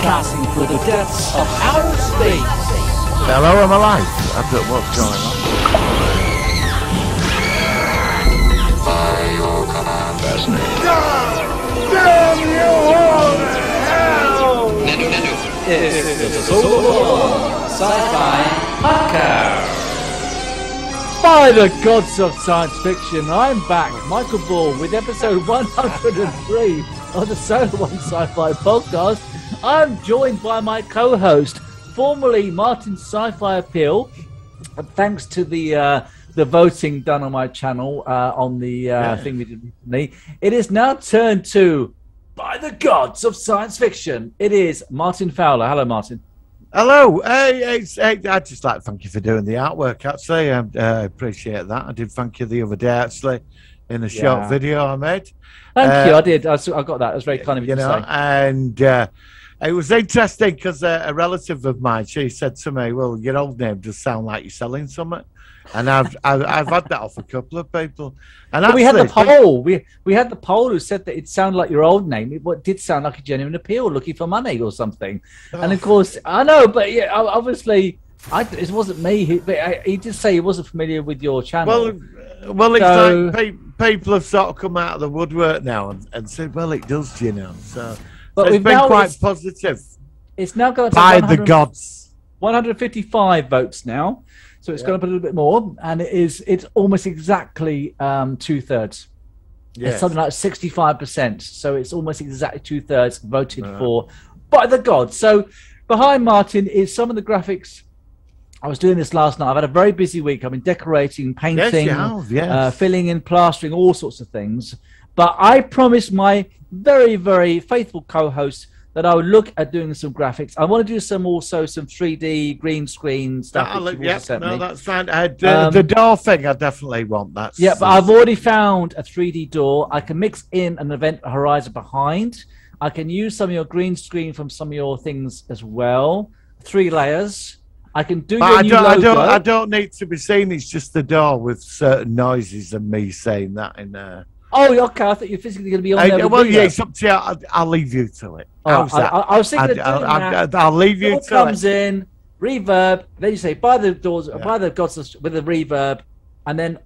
broadcasting for the depths of outer space. Hello, I'm alive. I don't know what's going on. By your command, fascinating. Damn you all to hell! It's the Solar Sci-Fi Podcast. By the gods of science fiction, I'm back, Michael Ball, with episode 103 of the Solar One Sci-Fi Podcast. I'm joined by my co-host, formerly Martin's Sci-Fi Appeal. Thanks to the voting done on my channel on the thing we did recently, it is now turned to By the Gods of Science Fiction. It is Martin Fowler. Hello, Martin. Hello. I'd just like to thank you for doing the artwork, actually. I appreciate that. I did thank you the other day, actually, in a short video I made. Thank you. I did. I got that. It was very kind of you to say. And it was interesting because a relative of mine, she said to me, well, your old name does sound like you're selling something. And I've had that off a couple of people. And actually, we had the poll. We had the poll who said that it sounded like your old name. It did sound like a genuine appeal, looking for money or something. Oh. And of course, I know, but yeah, obviously, it wasn't me. He did say he wasn't familiar with your channel. Well, it's like people have sort of come out of the woodwork now and said, well, it does, you know. So it's been quite positive. It's now going to by the gods. 155 votes now. So it's gone up a little bit more, and it's almost exactly 2/3. Yeah. It's something like 65%. So it's almost exactly 2/3 voted for By the Gods. So behind Martin is some of the graphics. I was doing this last night. I've had a very busy week. I've been decorating, painting, filling in, plastering, all sorts of things. But I promised my very, very faithful co-host that I would look at doing some graphics. I want to do some 3D green screen stuff. That's fine. The door thing, I definitely want that. Yeah, but I've already found a 3D door. I can mix in an event horizon behind. I can use some of your green screen from some of your things as well. 3 layers. I can do your new logo. I don't need to be seen. It's just the door with certain noises and me saying that in there. Oh, okay. I thought you're physically going to be on there. Well, yeah, it's up to you. I'll leave you to it. How's that? I was thinking I'll leave you to it. Comes in, reverb. Then you say, by the doors, by the gods with the reverb. And then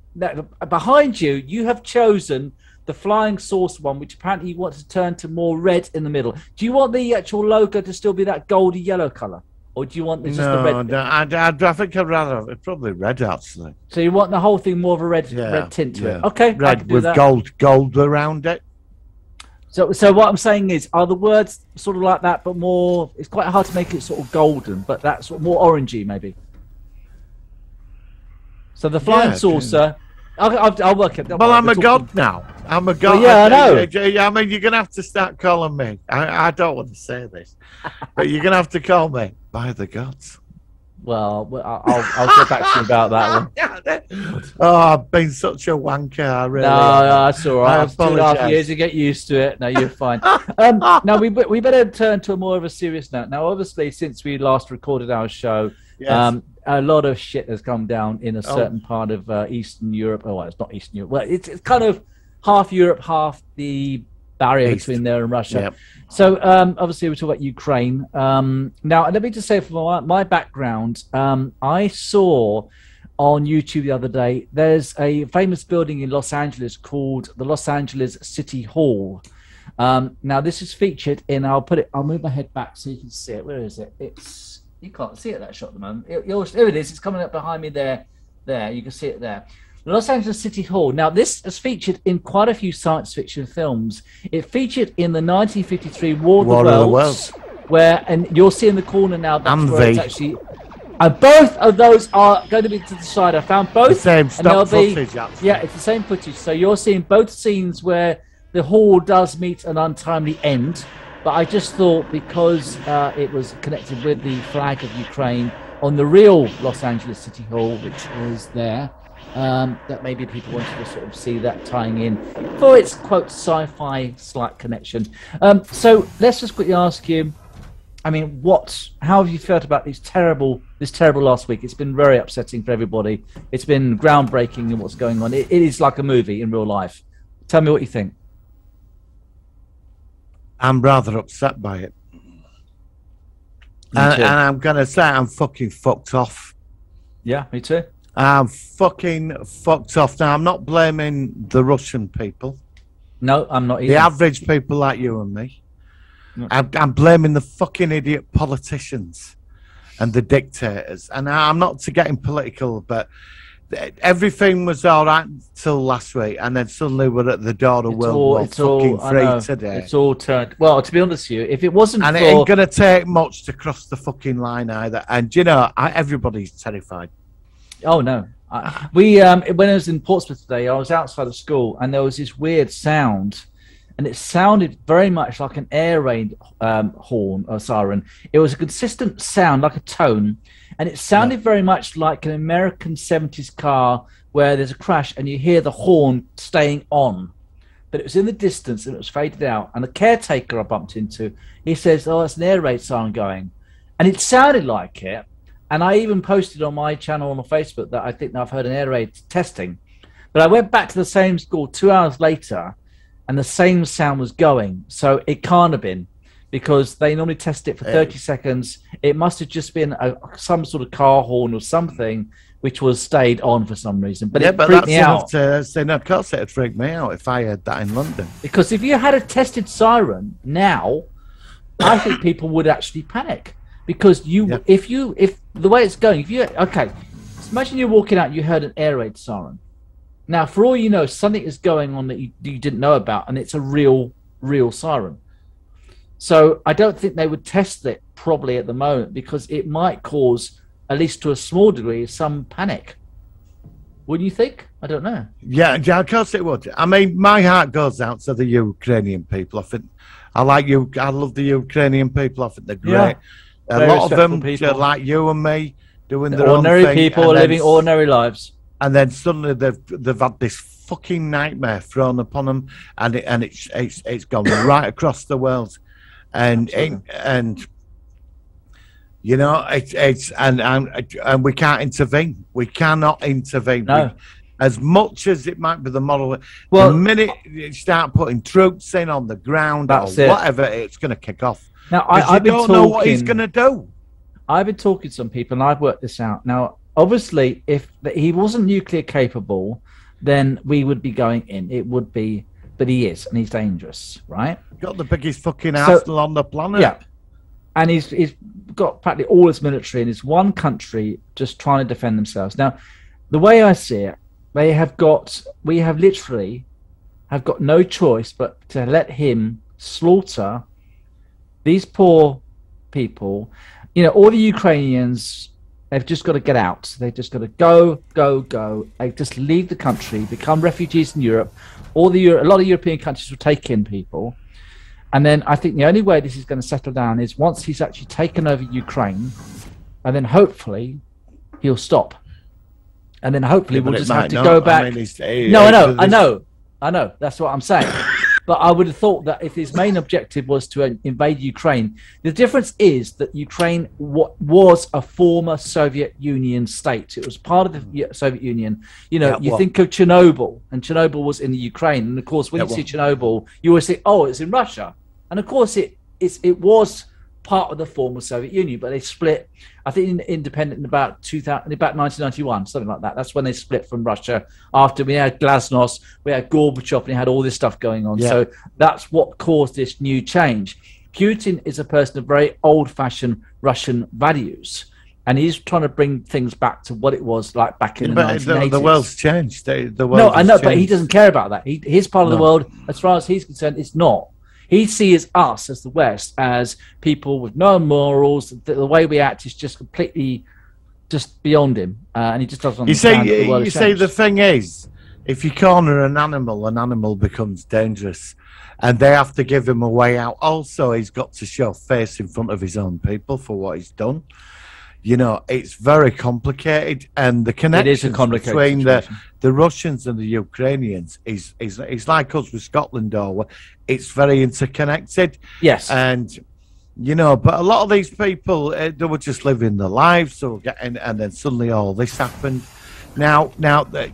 behind you, you have chosen the flying saucer one, which apparently you want to turn to more red in the middle. Do you want the actual logo to still be that goldy yellow color? Or do you want just the red? No, I think I'd rather have it probably red, actually. So you want the whole thing more of a red tint to it? Okay, red with gold around it. So what I'm saying is, are the words sort of like that, but more? It's quite hard to make it sort of golden, but that's sort of more orangey, maybe. So the flying saucer. I'll work it. Well, I'm a god now. I'm a god. Well, I know. I mean, you're going to have to start calling me. I don't want to say this, but you're going to have to call me By the Gods. Well, I'll get back to you about that one. Oh, I've been such a wanker. I really. No, that's all right. 2.5 years to get used to it. No, you're fine. Now we better turn to a more of a serious note. Now, obviously, since we last recorded our show, a lot of shit has come down in a certain part of Eastern Europe. Oh, well, it's not Eastern Europe. Well, it's kind of half Europe, half the barrier between there and Russia. Yep. So obviously we talk about Ukraine. Now, let me just say from my background, I saw on YouTube the other day, there's a famous building in Los Angeles called the Los Angeles City Hall. Now, this is featured in, I'll move my head back so you can see it. Where is it? You can't see it, that shot at the moment. Here it is. It's coming up behind me there. There, you can see it there. Los Angeles City Hall. Now, this is featured in quite a few science fiction films. It featured in the 1953 War of the Worlds, where, and you'll see in the corner now, that's where it's actually... both of those are going to be to the side. I found both. The same stock footage, actually. Yeah, it's the same footage. So you're seeing both scenes where the hall does meet an untimely end. But I just thought because it was connected with the flag of Ukraine on the real Los Angeles City Hall, which is there, that maybe people wanted to sort of see that tying in for its, quote, sci-fi slight connection. So let's just quickly ask you, I mean, how have you felt about this terrible last week? It's been very upsetting for everybody. It's been groundbreaking in what's going on. It is like a movie in real life. Tell me what you think. I'm rather upset by it. And I'm going to say I'm fucking fucked off. Yeah, me too. I'm fucking fucked off. Now, I'm not blaming the Russian people. No, I'm not either. The average people like you and me. No. I'm blaming the fucking idiot politicians and the dictators. And I'm not to getting political, but everything was all right until last week, and then suddenly we're at the door of World War fucking free today. It's all turned. Well, to be honest with you, if it wasn't and it ain't going to take much to cross the fucking line either. And, you know, everybody's terrified. Oh, no. When I was in Portsmouth today, I was outside of school, and there was this weird sound, and it sounded very much like an air raid horn or siren. It was a consistent sound, like a tone, and it sounded very much like an American 70s car where there's a crash and you hear the horn staying on. But it was in the distance and it was faded out. And the caretaker I bumped into, he says, oh, it's an air raid siren going. And it sounded like it. And I even posted on my channel on Facebook that I think that I've heard an air raid testing. But I went back to the same school 2 hours later and the same sound was going. So it can't have been, because they normally test it for 30 seconds. It must have just been some sort of car horn or something which was stayed on for some reason. But it freaked me out. Of course it'd freak me out if I heard that in London. Because if you had a tested siren now, I think people would actually panic. Because if the way it's going, imagine you're walking out, you heard an air raid siren. Now, for all you know, something is going on that you didn't know about, and it's a real siren. So I don't think they would test it probably at the moment, because it might cause, at least to a small degree, some panic. Wouldn't you think? I don't know. Yeah, of course it would. I mean, my heart goes out to the Ukrainian people. I think I love the Ukrainian people. I think they're great. Yeah. A lot of them are like you and me, doing their own thing. Ordinary people living ordinary lives. And then suddenly they've had this fucking nightmare thrown upon them, and it's gone right across the world, and you know and we can't intervene. We cannot intervene. No. As much as it might be the model, well, the minute you start putting troops in on the ground or whatever, it's going to kick off. Now, I don't know what he's going to do. I've been talking to some people, and I've worked this out. Now, obviously, if he wasn't nuclear capable, then we would be going in. It would be, but he is, and he's dangerous, right? Got the biggest fucking arsenal on the planet. Yeah, and he's got practically all his military in his one country, just trying to defend themselves. Now, the way I see it, we have literally got no choice but to let him slaughter these poor people. You know, all the Ukrainians, they've just got to get out. They've just got to go. They just leave the country, become refugees in Europe. A lot of European countries will take in people. And then I think the only way this is going to settle down is once he's actually taken over Ukraine, and then hopefully he'll stop. And then hopefully we'll just have to go back. I know. That's what I'm saying. But I would have thought that if his main objective was to invade Ukraine, the difference is that Ukraine was a former Soviet Union state. It was part of the Soviet Union. You know, you think of Chernobyl, and Chernobyl was in the Ukraine. And of course, when you see Chernobyl, you always say, "Oh, it's in Russia." And of course, it was part of the former Soviet Union, but they split. I think independent in about 1991, something like that. That's when they split from Russia. After we had Glasnost, we had Gorbachev, and he had all this stuff going on. Yeah. So that's what caused this new change. Putin is a person of very old-fashioned Russian values, and he's trying to bring things back to what it was like back in the 1980s. The world's changed. I know, but he doesn't care about that. His part of the world, as far as he's concerned, it's not. He sees us as the West as people with no morals. The way we act is just completely just beyond him, and he just doesn't understand the world. You see, the thing is, if you corner an animal becomes dangerous, and they have to give him a way out. Also, he's got to show face in front of his own people for what he's done. You know, it's very complicated, and the connection between the Russians and the Ukrainians is like us with Scotland, or it's very interconnected. Yes, and you know, but a lot of these people they were just living their lives, and then suddenly all this happened. Now,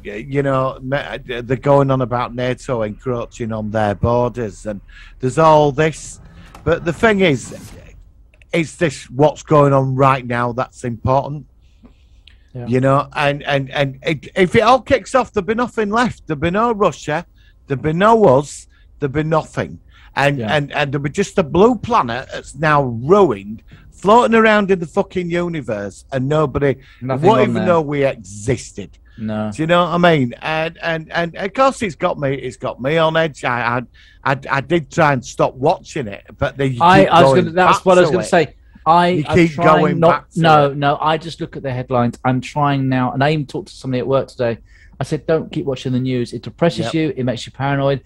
you know, they're going on about NATO encroaching on their borders, and there's all this. But the thing is, is this what's going on right now that's important? Yeah. You know, and if it all kicks off, there'll be nothing left. There'll be no Russia, there'll be no us, there'll be nothing. And there'll be just a blue planet that's now ruined, floating around in the fucking universe, and nobody won't even know we existed. No. Do you know what I mean? And of course it's got me on edge. I did try and stop watching it, but that's what I was going to say. I just look at the headlines. I'm trying now, and I even talked to somebody at work today. I said, don't keep watching the news. It depresses you. It makes you paranoid.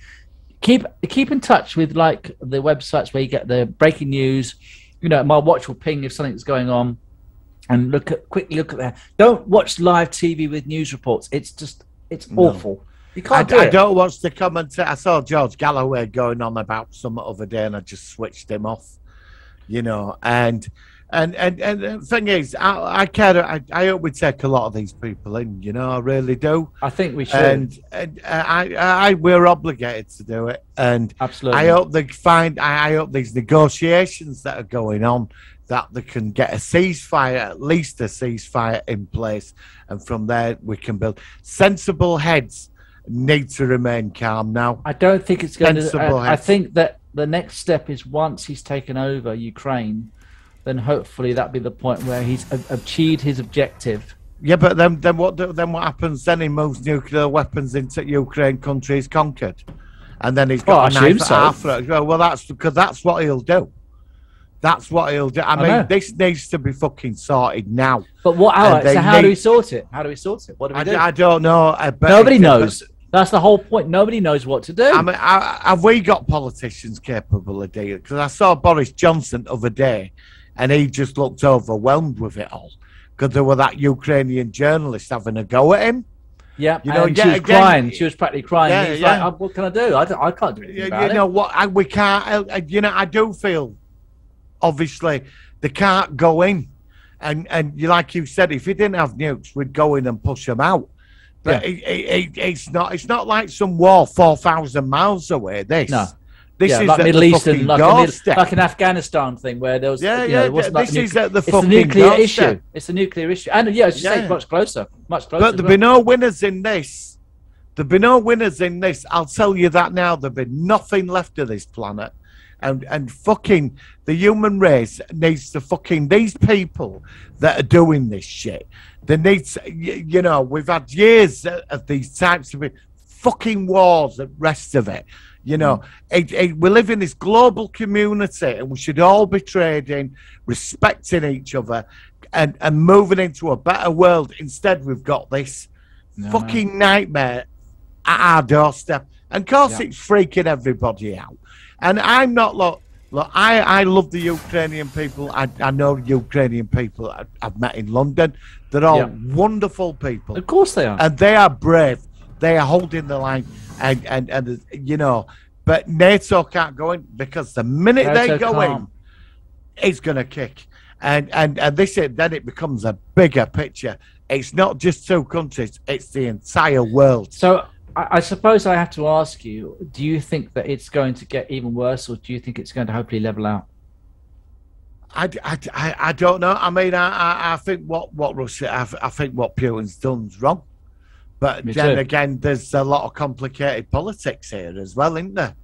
Keep in touch with like the websites where you get the breaking news. You know, my watch will ping if something's going on, and quickly look at that. Don't watch live TV with news reports. It's awful. You can't I don't watch the commentary. I saw George Galloway going on about some other day, and I just switched him off. You know, and the thing is, I hope we take a lot of these people in. You know, I really do. I think we should. And we're obligated to do it. And absolutely, I hope these negotiations that are going on, that they can get a ceasefire, at least a ceasefire in place, and from there we can build. Sensible heads need to remain calm now. I don't think it's going to. I think that the next step is once he's taken over Ukraine, then hopefully that'll be the point where he's achieved his objective. Yeah, but then what happens? Then he moves nuclear weapons into Ukraine, countries conquered, and then he's got a knife after it. Well, that's because that's what he'll do. That's what he'll do. I mean, this needs to be fucking sorted now. But how do we sort it? How do we sort it? What do we do? I don't know. Nobody knows. That's the whole point. Nobody knows what to do. I mean, have we got politicians capable of doing it? Because I saw Boris Johnson the other day, and he just looked overwhelmed with it all. Because there were that Ukrainian journalist having a go at him. Yeah, you know, and she was crying. She was practically crying. Yeah, he's like, what can I do? I can't do anything about it. You know what? We can't. You know, I do feel, obviously, they can't go in. And like you said, if you didn't have nukes, we'd go in and push them out. But it's not like some war 4,000 miles away. This is like at Middle the Eastern, like an Afghanistan thing where there was this is at the fucking nuclear issue. It's a nuclear issue, and as you say, it's much closer. But there'll be no winners in this. There'll be no winners in this. I'll tell you that now. There'll be nothing left of this planet. And fucking the human race needs to fucking these people that are doing this shit. They need to, you know, we've had years of these types of fucking wars and rest of it. You know, we live in this global community, and we should all be trading, respecting each other, and moving into a better world. Instead, we've got this fucking nightmare at our doorstep. And of course, it's freaking everybody out. And I'm not look. I love the Ukrainian people. I know Ukrainian people I've met in London. They're all wonderful people. Of course they are. And they are brave. They are holding the line. And you know, but NATO can't go in because the minute they go in, it's going to kick. And then it becomes a bigger picture. It's not just two countries. It's the entire world. So I suppose I have to ask you, do you think that it's going to get even worse, or do you think it's going to hopefully level out? I don't know. I mean, I think what Russia, I think what Putin's done's wrong. But then again, there's a lot of complicated politics here as well, isn't there?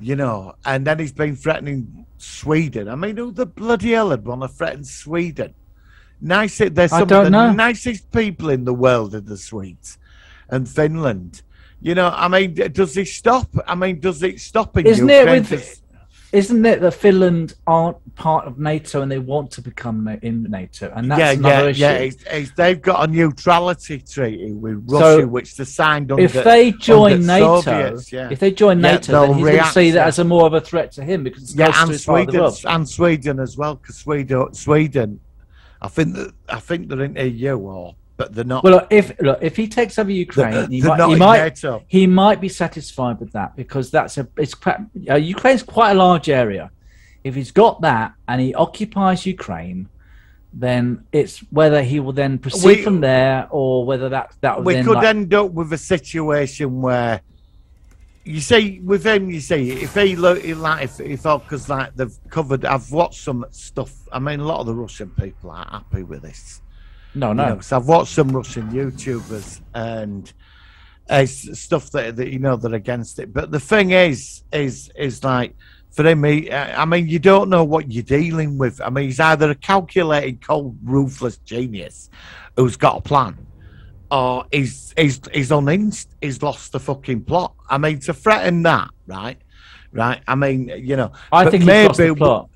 You know, and then he's been threatening Sweden. I mean, who the bloody hell would want to threaten Sweden? They're some of the nicest people in the world are the Swedes and Finland. You know, I mean, does it stop? I mean, does it stop in Ukraine? Isn't it that Finland aren't part of NATO and they want to become in NATO? And that's another issue. Yeah, they've got a neutrality treaty with Russia, which they signed under. If they join NATO, Soviets, then he's going to see that as a more of a threat to him because it's close to his part of the world. And Sweden as well, because Sweden, I think they're in EU but they're not. Well, if he takes over Ukraine, he might be satisfied with that because Ukraine's quite a large area. If he's got that and he occupies Ukraine, then it's whether he will then proceed from there or whether that we could end up with a situation where You see, with him, you see, if he look like if because like they've covered, I've watched some stuff. I mean, a lot of the Russian people aren't happy with this. No. Because I've watched some Russian YouTubers and stuff that they're against it. But the thing is like for him, I mean, you don't know what you're dealing with. I mean, he's either a calculated, cold, ruthless genius who's got a plan, or he's unhinged. He's lost the fucking plot. I mean, to threaten that, right? I mean, I think he's lost the plot.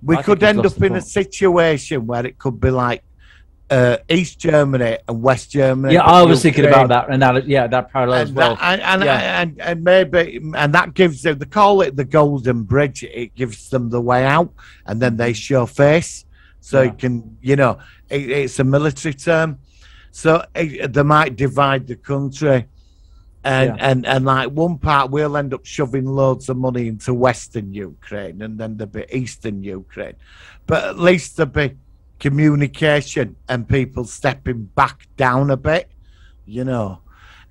We could end up in a situation where it could be like East Germany and West Germany. Yeah, I was thinking about that analogy. Yeah, that parallel as well. And maybe that gives them, they call it the Golden Bridge. It gives them the way out, and then they show face. So it can, it's a military term. So they might divide the country, and like one part we'll end up shoving loads of money into Western Ukraine, and then there'll be Eastern Ukraine. But at least there'll be communication and people stepping back down a bit,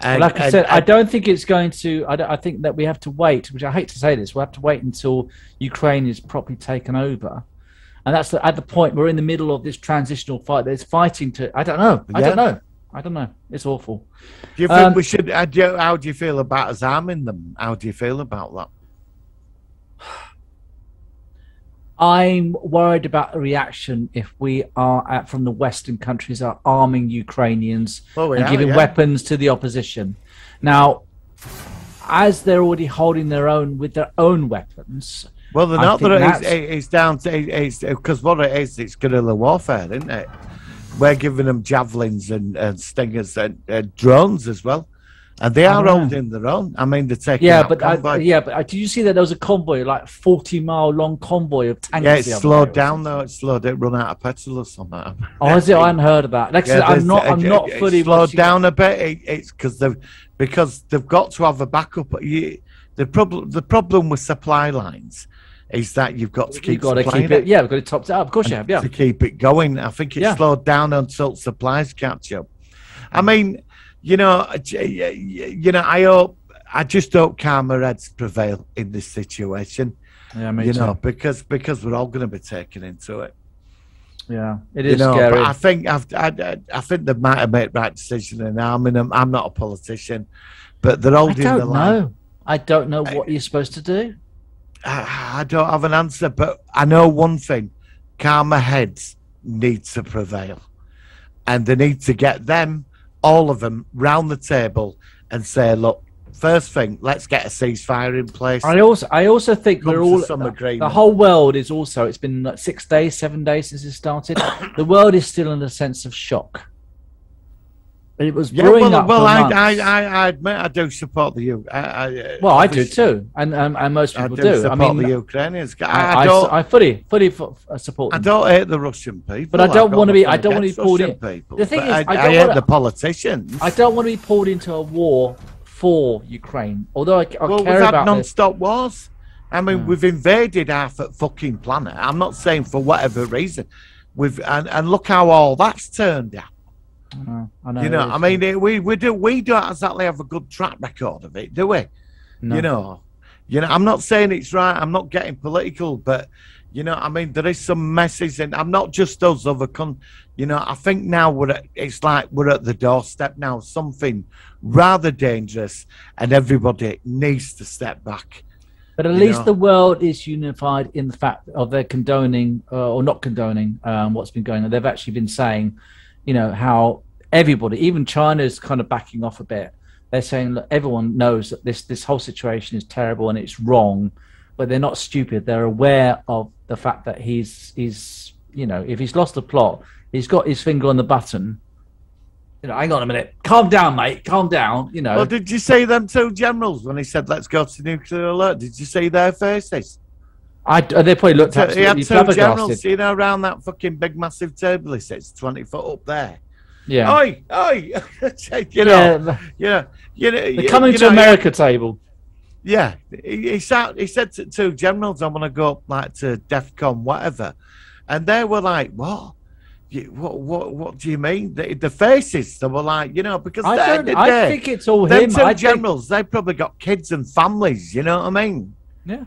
And, like I said, I don't think it's going to. I think that we have to wait. Which I hate to say this, we'll have to wait until Ukraine is properly taken over, and that's at the point we're in the middle of this transitional fight. There's fighting to. I don't know. It's awful. Do you think we should? How do you feel about us arming them? How do you feel about that? I'm worried about the reaction if we are from the Western countries are arming Ukrainians and giving weapons to the opposition. Now, as they're already holding their own with their own weapons. Well, they're not. It's down to because what it is, it's guerrilla warfare, isn't it? We're giving them javelins and stingers and drones as well. And they are holding their own. I mean, they're taking but did you see that there was a convoy, like 40-mile long convoy of tanks? Yeah, it's slowed down though. It's slowed. It run out of petrol or something. Oh, is it? I hadn't heard of that. Like I'm not fully slowed down a bit. It's because they've got to have a backup. The problem with supply lines is that you've got to keep it. Yeah, we've got it topped up. Of course, you have. Yeah, to keep it going. I think it's slowed down until supplies catch up. I mean. I just hope calmer heads prevail in this situation. Yeah, me too. Because we're all going to be taken into it. Yeah, it is scary. But I think they might have made the right decision in arming them. I'm not a politician, but they're holding the line. I don't know what you're supposed to do. I don't have an answer, but I know one thing: calmer heads need to prevail, and they need to get them. All of them round the table and say, look, first thing, let's get a ceasefire in place. I also think the whole world is also, it's been like 6 days, 7 days since it started. The world is still in a sense of shock. It was brewing up. Well, I admit I do support the UK. I do too, and most people do. Support the Ukrainians. I fully support them. I don't hate the Russian people, but I don't want to be. I don't want to be pulled in. People. The thing is, I hate the politicians. I don't want to be pulled into a war for Ukraine. Although I care about we've had non-stop wars. I mean, we've invaded half the fucking planet. I'm not saying for whatever reason. And look how all that's turned out. I know. I mean, we don't exactly have a good track record of it, do we? No. I'm not saying it's right. I'm not getting political, but I mean, there is some message, and I'm not just those other I think now it's like we're at the doorstep now. Something rather dangerous, and everybody needs to step back. But at least the world is unified in the fact of their condoning or not condoning what's been going on. They've actually been saying, how everybody, even China, is kind of backing off a bit. They're saying that everyone knows that this whole situation is terrible and it's wrong, but they're not stupid. They're aware of the fact that he's if he's lost the plot, he's got his finger on the button. Hang on a minute. Calm down, mate. Calm down. Well, did you see them two generals when he said, let's go to nuclear alert? Did you see their faces? They probably looked absolutely flabbergasted. He had 2 generals, around that fucking big, massive table he sits 20 foot up there. Yeah. Oi! They're coming to America table. Yeah. He said to 2 generals, I want to go up like to DEFCON, whatever. And they were like, what? What do you mean? The faces, they were like, because I think it's all him. Them two generals, they probably got kids and families, you know what I mean? Yeah.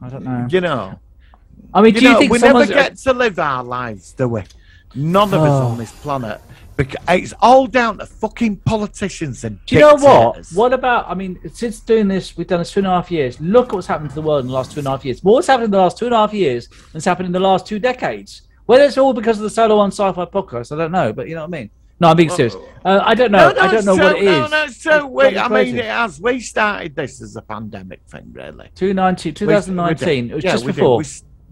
I don't know. I mean, do you think we never get to live our lives, do we? None of us on this planet. Because it's all down to fucking politicians and do you know what? What about, since doing this, we've done this 2.5 years. Look at what's happened to the world in the last 2.5 years. What's happened in the last 2.5 years that's happened in the last 2 decades? Whether it's all because of the Solo on Sci-Fi podcast, I don't know. But you know what I mean? No, I'm being serious. I don't know. I don't know what it is. No, so it has. We started this as a pandemic thing, really. 2019. It was just before.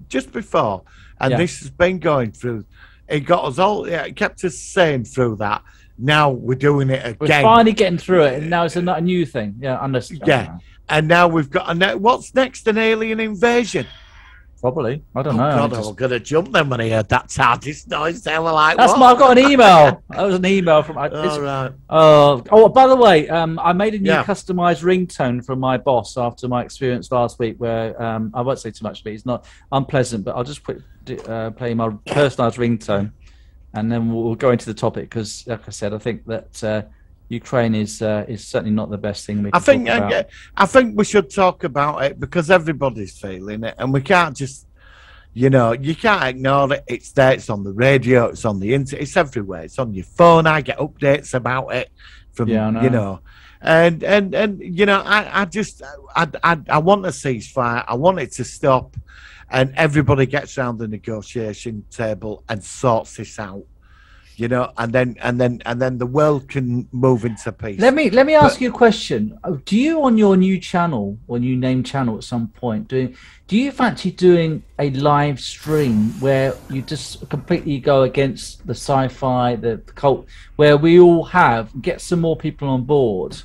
Just before. And this has been going through. It got us all. It kept us sane through that. Now we're doing it again. We're finally getting through it, and now it's not a new thing. Yeah, unless. And now we've got. What's next? An alien invasion. Probably. I don't know. God, I was going to jump then when I heard that TARDIS noise. They were like, I've got an email. That was an email from. Right. Oh, by the way, I made a new customized ringtone from my boss after my experience last week, where I won't say too much, but it's not unpleasant. But I'll just play my personalized ringtone, and then we'll go into the topic because, like I said, I think that Ukraine is certainly not the best thing we can talk about. I think we should talk about it because everybody's feeling it, and we can't just, you can't ignore it. It's there. It's on the radio. It's on the internet. It's everywhere. It's on your phone. I get updates about it from, and I want a ceasefire. I want it to stop, and everybody gets around the negotiation table and sorts this out. And then the world can move into peace. Let me ask you a question. Do you, on your new channel or new name channel at some point, do you fancy doing a live stream where you just completely go against the sci-fi, the cult, where we all get some more people on board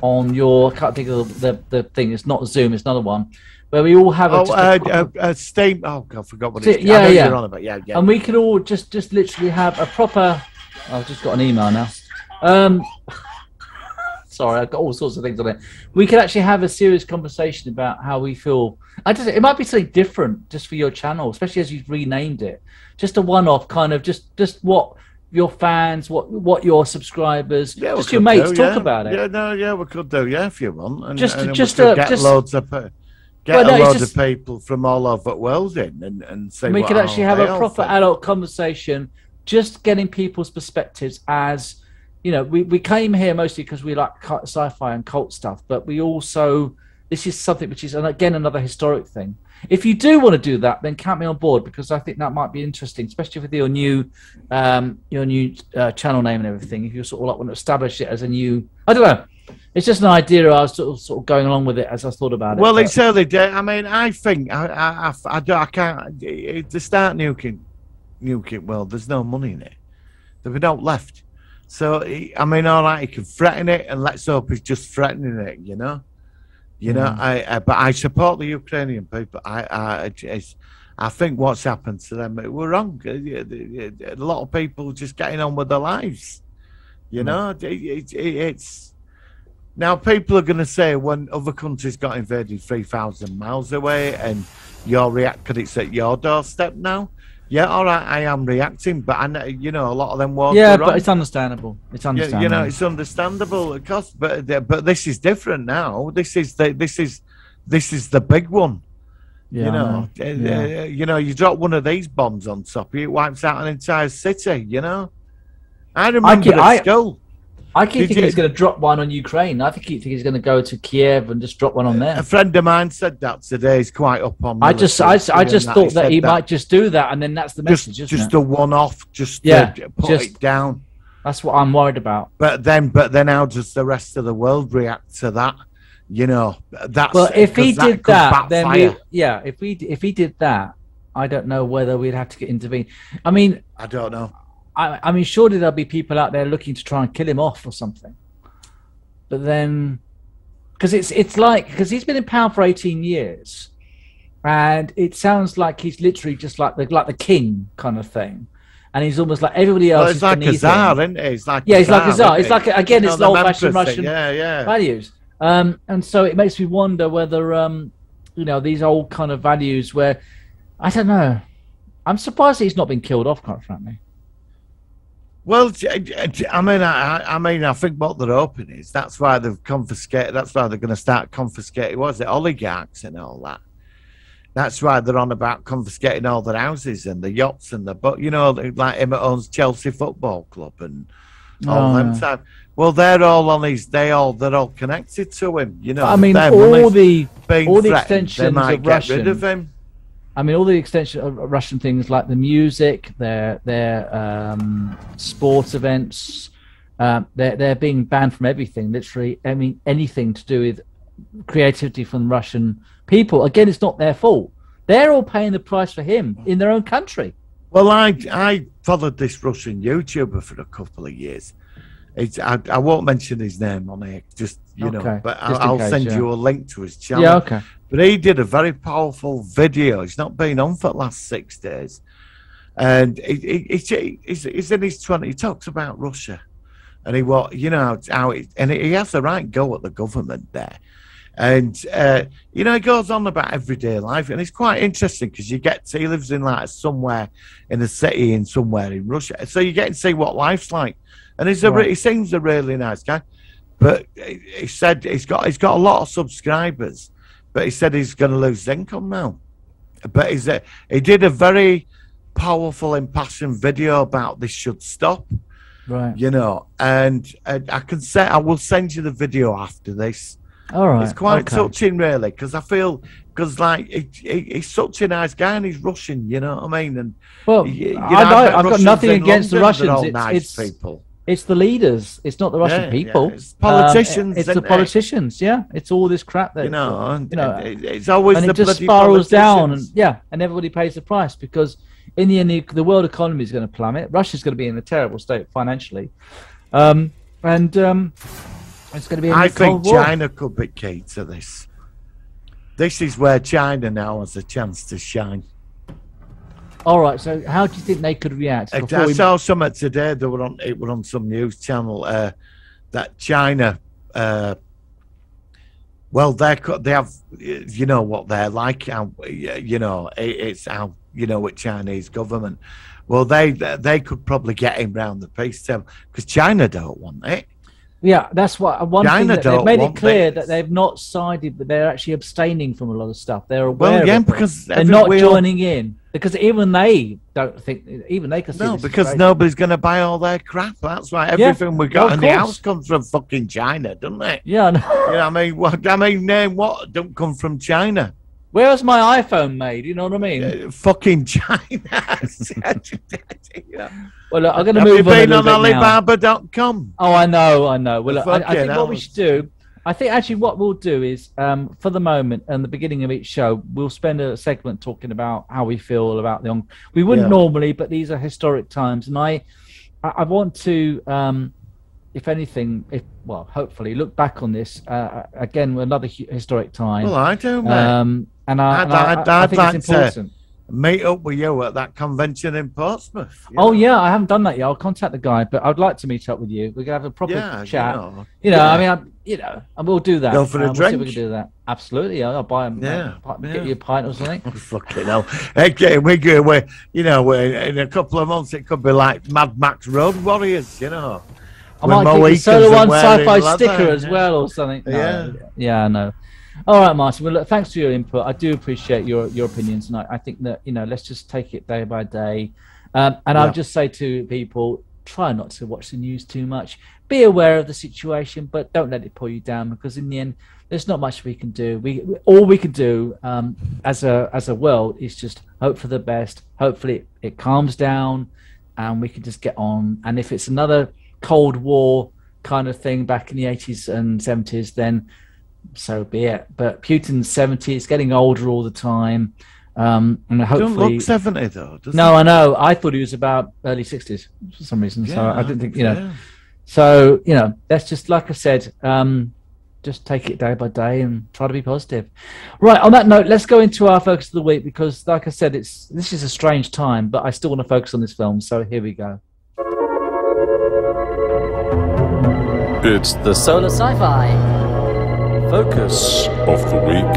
on your, I can't think of the thing. It's not Zoom. It's another one. Where we all have a Steam. Oh God, I forgot what it's. Yeah. You're on about. Yeah. And we can all just literally have a proper. I've just got an email now. Sorry, I've got all sorts of things on it. We could actually have a serious conversation about how we feel. It might be something different just for your channel, especially as you've renamed it. Just a one-off kind of just what your fans, what your subscribers, just your mates talk about it. We could do. Yeah, if you want. And, just get loads of. Get a load of people from all over the world in and say we could actually have a proper adult conversation, just getting people's perspectives. As we came here mostly because we like sci-fi and cult stuff, but we also, this is something which is, and again, another historic thing. If you do want to do that, then count me on board, because I think that might be interesting, especially with your new channel name and everything. If you sort of want to establish it as a new, I don't know. It's just an idea. I was sort of going along with it as I thought about it. Well, it's early day. I think I can't. To start nuking. Well, there's no money in it. There's no left. So all right, he can threaten it, and let's hope he's just threatening it. But I support the Ukrainian people. I think what's happened to them, we're wrong. A lot of people just getting on with their lives. It's. Now, people are going to say when other countries got invaded 3,000 miles away and you're because it's at your doorstep now. Yeah, all right, I am reacting, but I know, a lot of them wars. Yeah, but it's understandable. It's understandable. It's understandable, of course. But this is different now. This is the big one. Yeah, you drop one of these bombs on top, it wipes out an entire city. I remember at school. I keep thinking he's going to drop one on Ukraine. I think he's going to go to Kiev and just drop one on there. A friend of mine said that today. He's quite up on. I just thought that he might just do that, and then that's the message. Just a one-off. Just put it down. That's what I'm worried about. But then how does the rest of the world react to that? That's well. If he did that, then if he did that, I don't know whether we'd have to get intervene. I don't know. Surely there'll be people out there looking to try and kill him off or something. But then, because because he's been in power for 18 years, and it sounds like he's literally just like the king kind of thing, and he's almost like everybody else. Well, it's like a czar, isn't it? He's like he's like a czar. It's like again, it's old-fashioned Russian values, and so it makes me wonder whether these old kind of values where I don't know. I'm surprised he's not been killed off, quite frankly. Well, I mean, I think what they're hoping is that's why they've confiscated. That's why they're going to start confiscating. Was it oligarchs and all that? That's why they're on about confiscating all their houses and the yachts and but like him that owns Chelsea Football Club and all them time. Well, they're all on his. They're all connected to him. I mean, all the extensions of Russian. Rid of him. I mean, all the extension of Russian things like the music, their sports events, they're being banned from everything. Literally, I mean, anything to do with creativity from Russian people. Again, it's not their fault. They're all paying the price for him in their own country. Well, I followed this Russian YouTuber for a couple of years. I won't mention his name on here, just but I'll send you a link to his channel. Yeah, okay. But he did a very powerful video. He's not been on for the last 6 days, and he's in his 20s. He talks about Russia, and he has the right go at the government there, and he goes on about everyday life, and it's quite interesting because he lives in like somewhere in a city in somewhere in Russia, so you get to see what life's like, and he seems a really nice guy, but he said he's got a lot of subscribers. But he said he's going to lose his income now. But he did a very powerful, impassioned video about this should stop. Right. And I will send you the video after this. All right. It's quite touching, really, because like he's such a nice guy and he's Russian. You know what I mean? And I've got nothing against the Russians. It's people. It's the leaders. It's not the Russian people. Yeah. It's politicians. It's the politicians. Yeah, it's all this crap that it's always and the it just spirals down, and everybody pays the price because in the end the world economy is going to plummet. Russia's going to be in a terrible state financially, and it's going to be. I think China could be key to this. This is where China now has a chance to shine. All right, so how do you think they could react? I saw something today. It were on some news channel that China. Well, they have, what they're like. It's how with Chinese government. Well, they could probably get him round the peace table because China don't want it. Yeah, that's what one thing that they've made it clear that they've not sided, but they're actually abstaining from a lot of stuff. They're aware of it, because they're not joining in because even they don't think they can see. No, because nobody's going to buy all their crap. That's why everything we got in the house comes from fucking China, doesn't it? Yeah, name what don't come from China. Where's my iPhone made? You know what I mean? Fucking China. Well, look, I'm going to move on. Have you been on Alibaba.com? Oh, I know. Well, look, I think what we should do, I think actually what we'll do is, for the moment, and the beginning of each show, we'll spend a segment talking about how we feel about the. We wouldn't normally, but these are historic times, and I want to, if anything, hopefully, look back on this again, another historic time. Well, I do, mate. And I think it's important. Meet up with you at that convention in Portsmouth. I haven't done that yet. I'll contact the guy, but I'd like to meet up with you. We're gonna have a proper chat. And we'll do that. Go for a drink. We'll see if we can do that. Absolutely, I'll buy him. Get you a pint or something. Fucking hell. Okay, we're good. In a couple of months it could be like Mad Max Road Warriors. I might get a Solo One Sci-Fi sticker as well or something. I know. All right, Martin. Well, look, thanks for your input. I do appreciate your opinions, and I think that let's just take it day by day. I'll just say to people, try not to watch the news too much. Be aware of the situation, but don't let it pull you down because in the end, there's not much we can do. All we can do as a world is just hope for the best. Hopefully, it calms down, and we can just get on. And if it's another Cold War kind of thing back in the 80s and 70s, then so be it. But Putin's 70, it's getting older all the time. And hopefully, don't look 70 though, does no, I know. I thought he was about early 60s for some reason. So I didn't think, So, that's just like I said, just take it day by day and try to be positive. Right, on that note, let's go into our focus of the week because, like I said, this is a strange time, but I still want to focus on this film. So here we go. It's the Solar Sci-Fi Focus of the Week.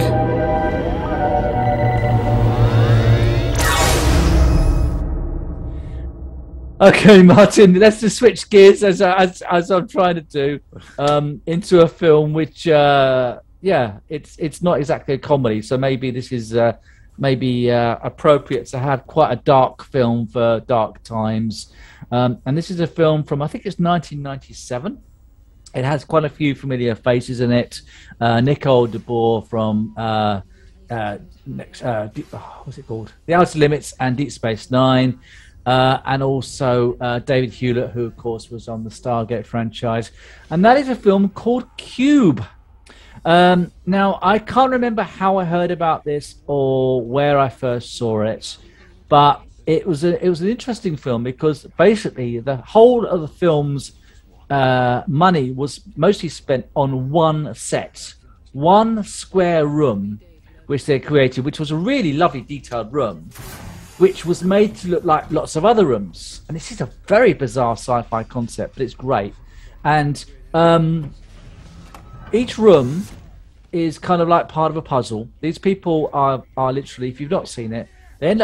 Okay, Martin, let's just switch gears as I'm trying to do into a film which, it's not exactly a comedy. So maybe this is appropriate to have quite a dark film for dark times. And this is a film from, I think it's 1997. It has quite a few familiar faces in it. Nicole DeBoer from what's it called? The Outer Limits and Deep Space Nine. And also David Hewlett, who, of course, was on the Stargate franchise. And that is a film called Cube. Now, I can't remember how I heard about this or where I first saw it, but it was an interesting film because basically the whole of the film's money was mostly spent on one set, one square room, which they created, which was a really lovely detailed room, which was made to look like lots of other rooms. And this is a very bizarre sci-fi concept, but it's great. And each room is kind of like part of a puzzle. These people are literally, if you've not seen it, I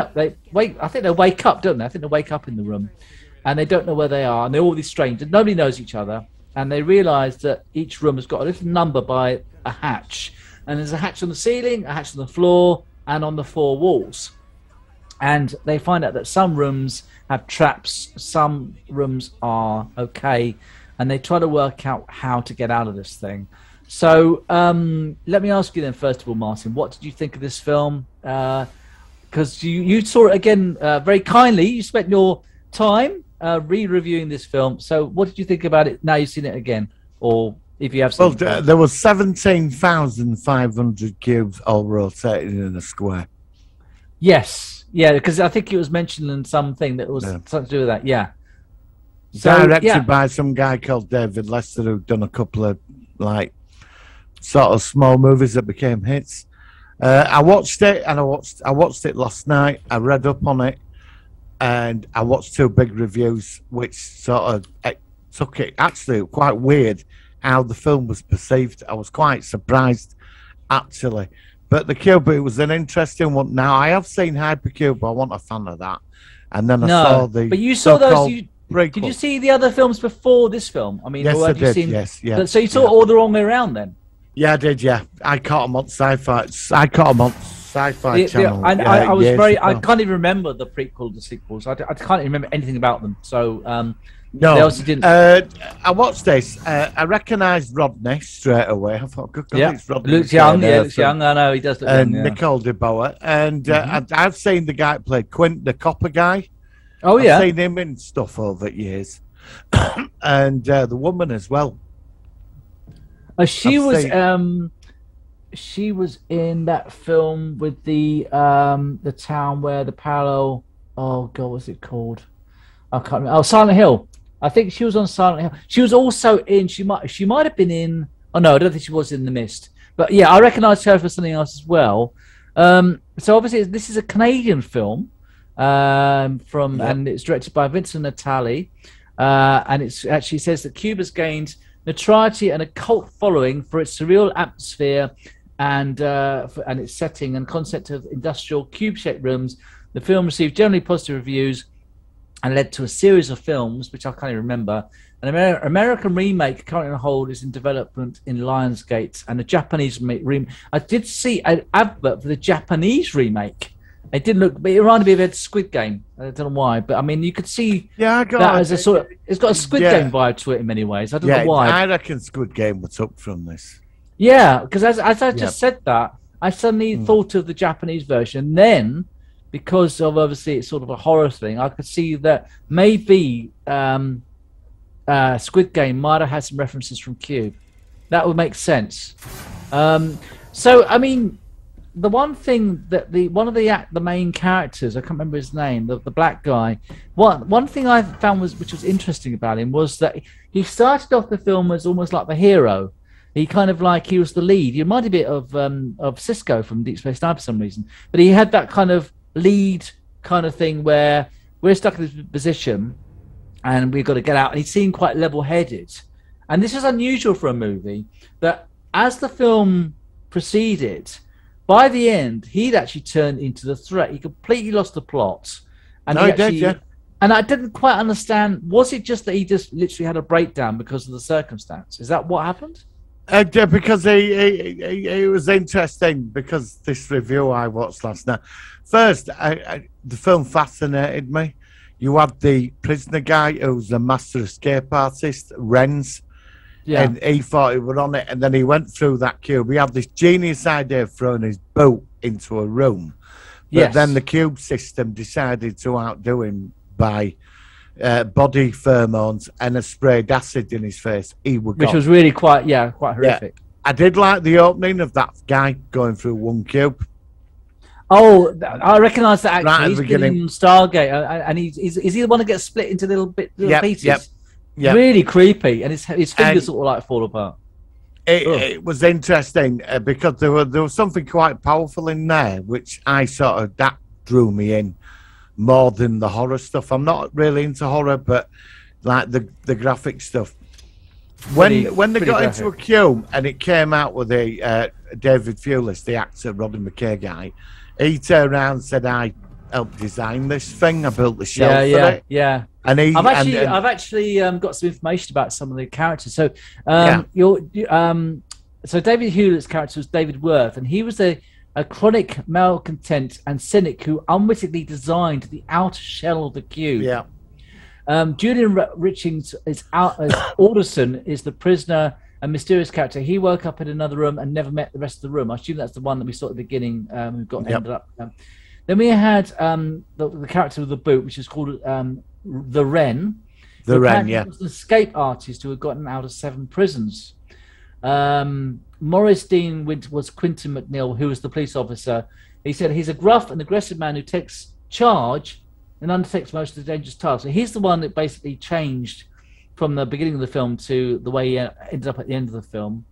think they wake up, don't they? I think they wake up in the room and they don't know where they are. And they're all these strangers. Nobody knows each other. And they realize that each room has got a little number by a hatch. And there's a hatch on the ceiling, a hatch on the floor, and on the four walls. And they find out that some rooms have traps, some rooms are okay, and they try to work out how to get out of this thing. So let me ask you then, first of all, Martin, what did you think of this film? Because you saw it again very kindly. You spent your time re-reviewing this film. So what did you think about it now you've seen it again? Or if you have seen it? There was 17,500 cubes all rotating in a square. Yes. Yeah, because I think it was mentioned in something that was something to do with that. Yeah. Directed by some guy called David Lester, who'd done a couple of sort of small movies that became hits. I watched it, and I watched it last night. I read up on it, and I watched two big reviews, which sort of took it. Actually, quite weird how the film was perceived. I was quite surprised, actually. But the Cube, it was an interesting one. Now, I have seen Hypercube. I wasn't a fan of that. And then I saw the... But you saw those... Did you see the other films before this film? I mean, yes, or I have you did. seen... Yes, yeah. So you saw all the wrong way around then? Yeah, I did, yeah. I caught them on Sci-Fi. I caught them on Sci-Fi Channel. I was very... I can't even remember the prequel, the sequels. I can't even remember anything about them. So... no, they also didn't... I watched this. I recognised Rodney straight away. I thought, good God, it's Rodney. Looks young, looks young. I know, he does look young. And Nicole DeBoer. And I've seen the guy that played Quint, the copper guy. Oh, yeah. I've seen him in stuff over the years. And the woman as well. She was in that film with the town where the parallel... Oh, God, what's it called? I can't remember. Oh, Silent Hill. I think she was on Silent Hill. She was also in. She might have been in. Oh no, I don't think she was in The Mist. But yeah, I recognised her for something else as well. So obviously, this is a Canadian film and it's directed by Vincent Natali, and it actually says that Cube has gained notoriety and a cult following for its surreal atmosphere and its setting and concept of industrial cube-shaped rooms. The film received generally positive reviews and led to a series of films, which I can't even remember. An American remake currently on hold is in development in Lionsgate, and a Japanese remake. I did see an advert for the Japanese remake. It didn't look, but it reminded me of a Squid Game. I don't know why, but I mean, you could see that as a sort of. It's got a Squid Game vibe to it in many ways. I don't know why. I reckon Squid Game was up from this. Yeah, because as I just said that, I suddenly thought of the Japanese version. Then, because of obviously it's sort of a horror thing, I could see that maybe Squid Game might have had some references from Cube. That would make sense. So I mean, the one thing that the main characters, I can't remember his name, the black guy. One thing I found which was interesting about him was that he started off the film as almost like the hero. He kind of like he was the lead. He reminded me of Cisco from Deep Space Nine for some reason, but he had that kind of lead kind of thing where we're stuck in this position and we've got to get out, and he seemed quite level-headed. And this is unusual for a movie, that as the film proceeded, by the end he'd actually turned into the threat. He completely lost the plot, and And I didn't quite understand. Was it just that he just literally had a breakdown because of the circumstance? Is that what happened? Yeah, because it was interesting because this review I watched last night. First, the film fascinated me. You had the prisoner guy who's a master escape artist, Renz, and he thought he was on it, and then he went through that cube. He had this genius idea of throwing his boot into a room, but then the cube system decided to outdo him by body pheromones and a sprayed acid in his face. Which was really quite horrific. Yeah. I did like the opening of that guy going through one cube. Oh, I recognise that actor. Right he's been in Stargate, and is he the one that gets split into little pieces? Yep. Really creepy, and his fingers sort of like fall apart. It was interesting because there was something quite powerful in there, which that drew me in more than the horror stuff. I'm not really into horror, but like the graphic stuff. When they got into a queue and it came out with a David Hewlett, the actor, Roddy McKay guy, he turned around and said, "I helped design this thing. I built the shelf for it." Yeah. And I've actually got some information about some of the characters. So, so David Hewlett's character was David Worth, and he was a chronic malcontent and cynic who unwittingly designed the outer shell of the cube. Yeah. Julian Richings as Alderson is the prisoner, a mysterious character. He woke up in another room and never met the rest of the room. I assume that's the one that we saw at the beginning. Who got ended up. Then we had the character of the boot, which is called the Wren. The Wren, was an escape artist who had gotten out of 7 prisons. Maurice Dean was Quentin McNeil, who was the police officer. He said he's a gruff and aggressive man who takes charge and undertakes most of the dangerous tasks. So he's the one that basically changed from the beginning of the film to the way he ended up at the end of the film.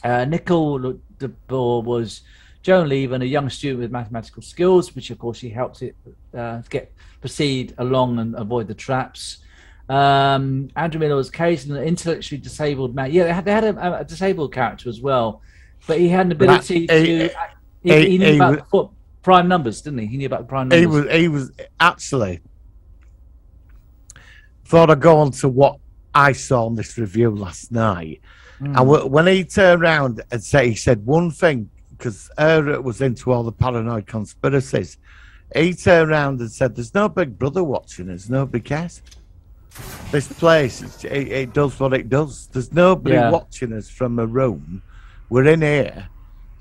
Nicole DeBoer was Joan Leven, a young student with mathematical skills, which of course she helped it proceed along and avoid the traps. Andrew Miller was Case, an intellectually disabled man. Yeah, they had a disabled character as well, but he had an ability he knew about the prime numbers, didn't he? He knew about the prime numbers. He was actually. Before I go on to what I saw on this review last night, and when he turned around and he said one thing, because was into all the paranoid conspiracies, he turned around and said, "There's no Big Brother watching us. Nobody cares. This place, it does what it does. There's nobody watching us from a room. We're in here,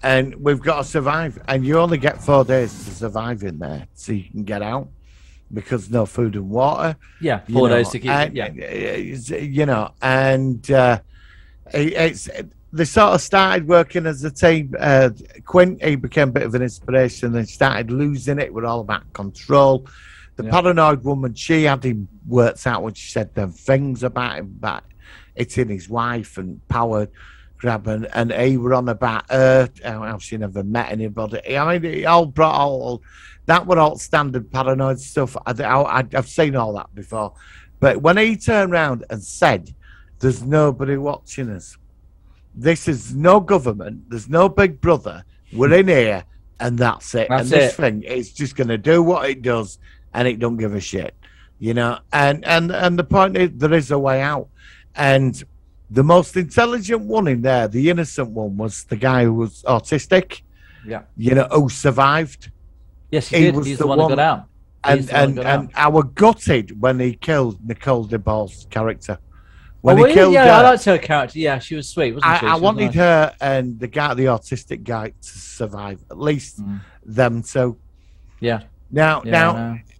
and we've got to survive. And you only get 4 days to survive in there, so you can get out, because no food and water. Yeah, 4 days to keep it. Yeah, and they sort of started working as a team. Quint, he became a bit of an inspiration and started losing it. We're all about control. The paranoid woman, she had him worked out when she said them things about him, about hitting his wife and power grab, and he were on about her, how she never met anybody. I mean, it all brought all that were all standard paranoid stuff. I've seen all that before. But when he turned around and said, "There's nobody watching us. This is no government. There's no Big Brother. We're in here, and that's it. This thing is just going to do what it does, and it don't give a shit, you know." And the point is, there is a way out. And the most intelligent one in there, the innocent one, was the guy who was autistic. Yeah. You know, who survived. Yes, he did. He's the one who got out. And I was gutted when he killed Nicole DeBoer's character. When he killed her, I liked her character. Yeah, she was sweet, wasn't she? I wanted her and the autistic guy, to survive. At least them two. Yeah. Now,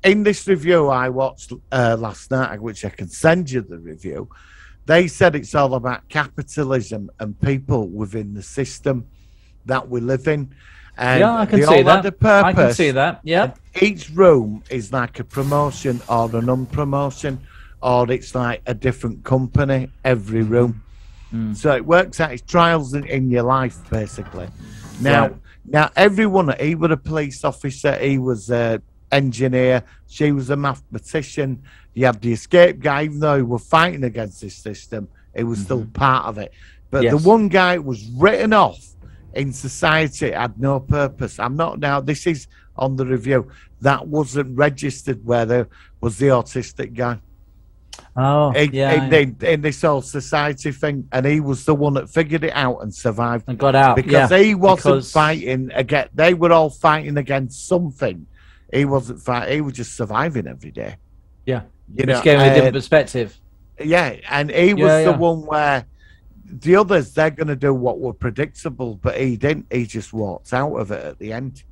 in this review I watched last night, which I can send you the review, they said it's all about capitalism and people within the system that we live in. And yeah, I can see that. I can see that. Yeah. Each room is like a promotion or an unpromotion, or it's like a different company every room. So it works out. It's trials in your life, basically. Now, everyone, he was a police officer, he was an engineer, she was a mathematician. You had the escape guy, even though he was fighting against this system, he was still part of it. But the one guy was written off in society, had no purpose. This is on the review, that wasn't registered where there was the autistic guy. Oh, in this whole society thing, and he was the one that figured it out and survived and got out because he wasn't fighting again. They were all fighting against something. He wasn't fighting. He was just surviving every day. Yeah, which gave him a different perspective. Yeah, and he was the one where the others, they're going to do what were predictable, but he didn't. He just walked out of it at the end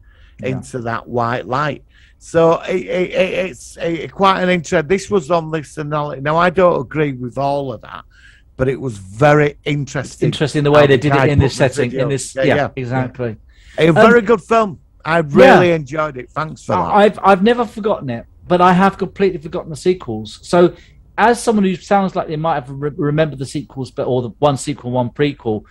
into that white light. So it's quite an interesting. This was on this analysis. Now, I don't agree with all of that, but it was very interesting. Interesting the way they did it in this setting. In this, exactly. A very good film. I really enjoyed it. Thanks for that. I've never forgotten it, but I have completely forgotten the sequels. So, as someone who sounds like they might have remembered the sequels, or the one sequel, one prequel,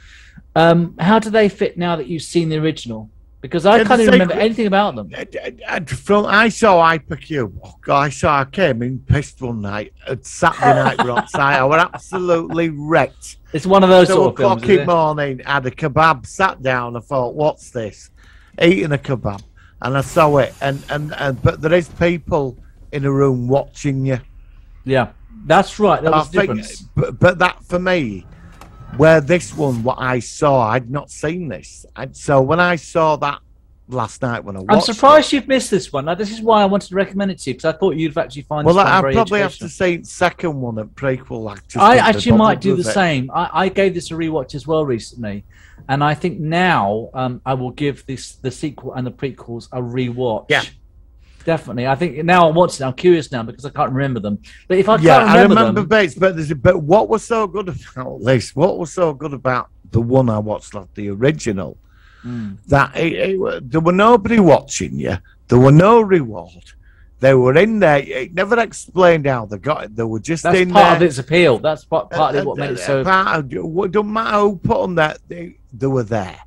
how do they fit now that you've seen the original? Because I can't even remember anything about them. I saw Hypercube. Oh God, I came in pissed one night. Saturday night we're on site. I was absolutely wrecked. It's one of those sort of films. 2 o'clock in the morning, had a kebab, sat down, I thought, what's this? Eating a kebab. And I saw it. And but there is people in a room watching you. Yeah, that's right. That was different. But that, for me, where this one, what I saw, I'd not seen this. So when I saw that last night when I watched I'm surprised you've missed this one. Now, this is why I wanted to recommend it to you, because I thought you'd actually find this one very I probably have to say second one at prequel. I actually might do the same. I gave this a rewatch as well recently, and I think now I will give the sequel and the prequels a rewatch. Yeah. Definitely. I think now I'm watching. I'm curious now because I can't remember them. But if I can't remember them, bits. But what was so good about this? What was so good about the one I watched, like the original? That there were nobody watching you. There were no reward. They were in there. It never explained how they got it. They were just in there. That's part of its appeal. That's partly what made it so. It don't matter who put them there. They were there,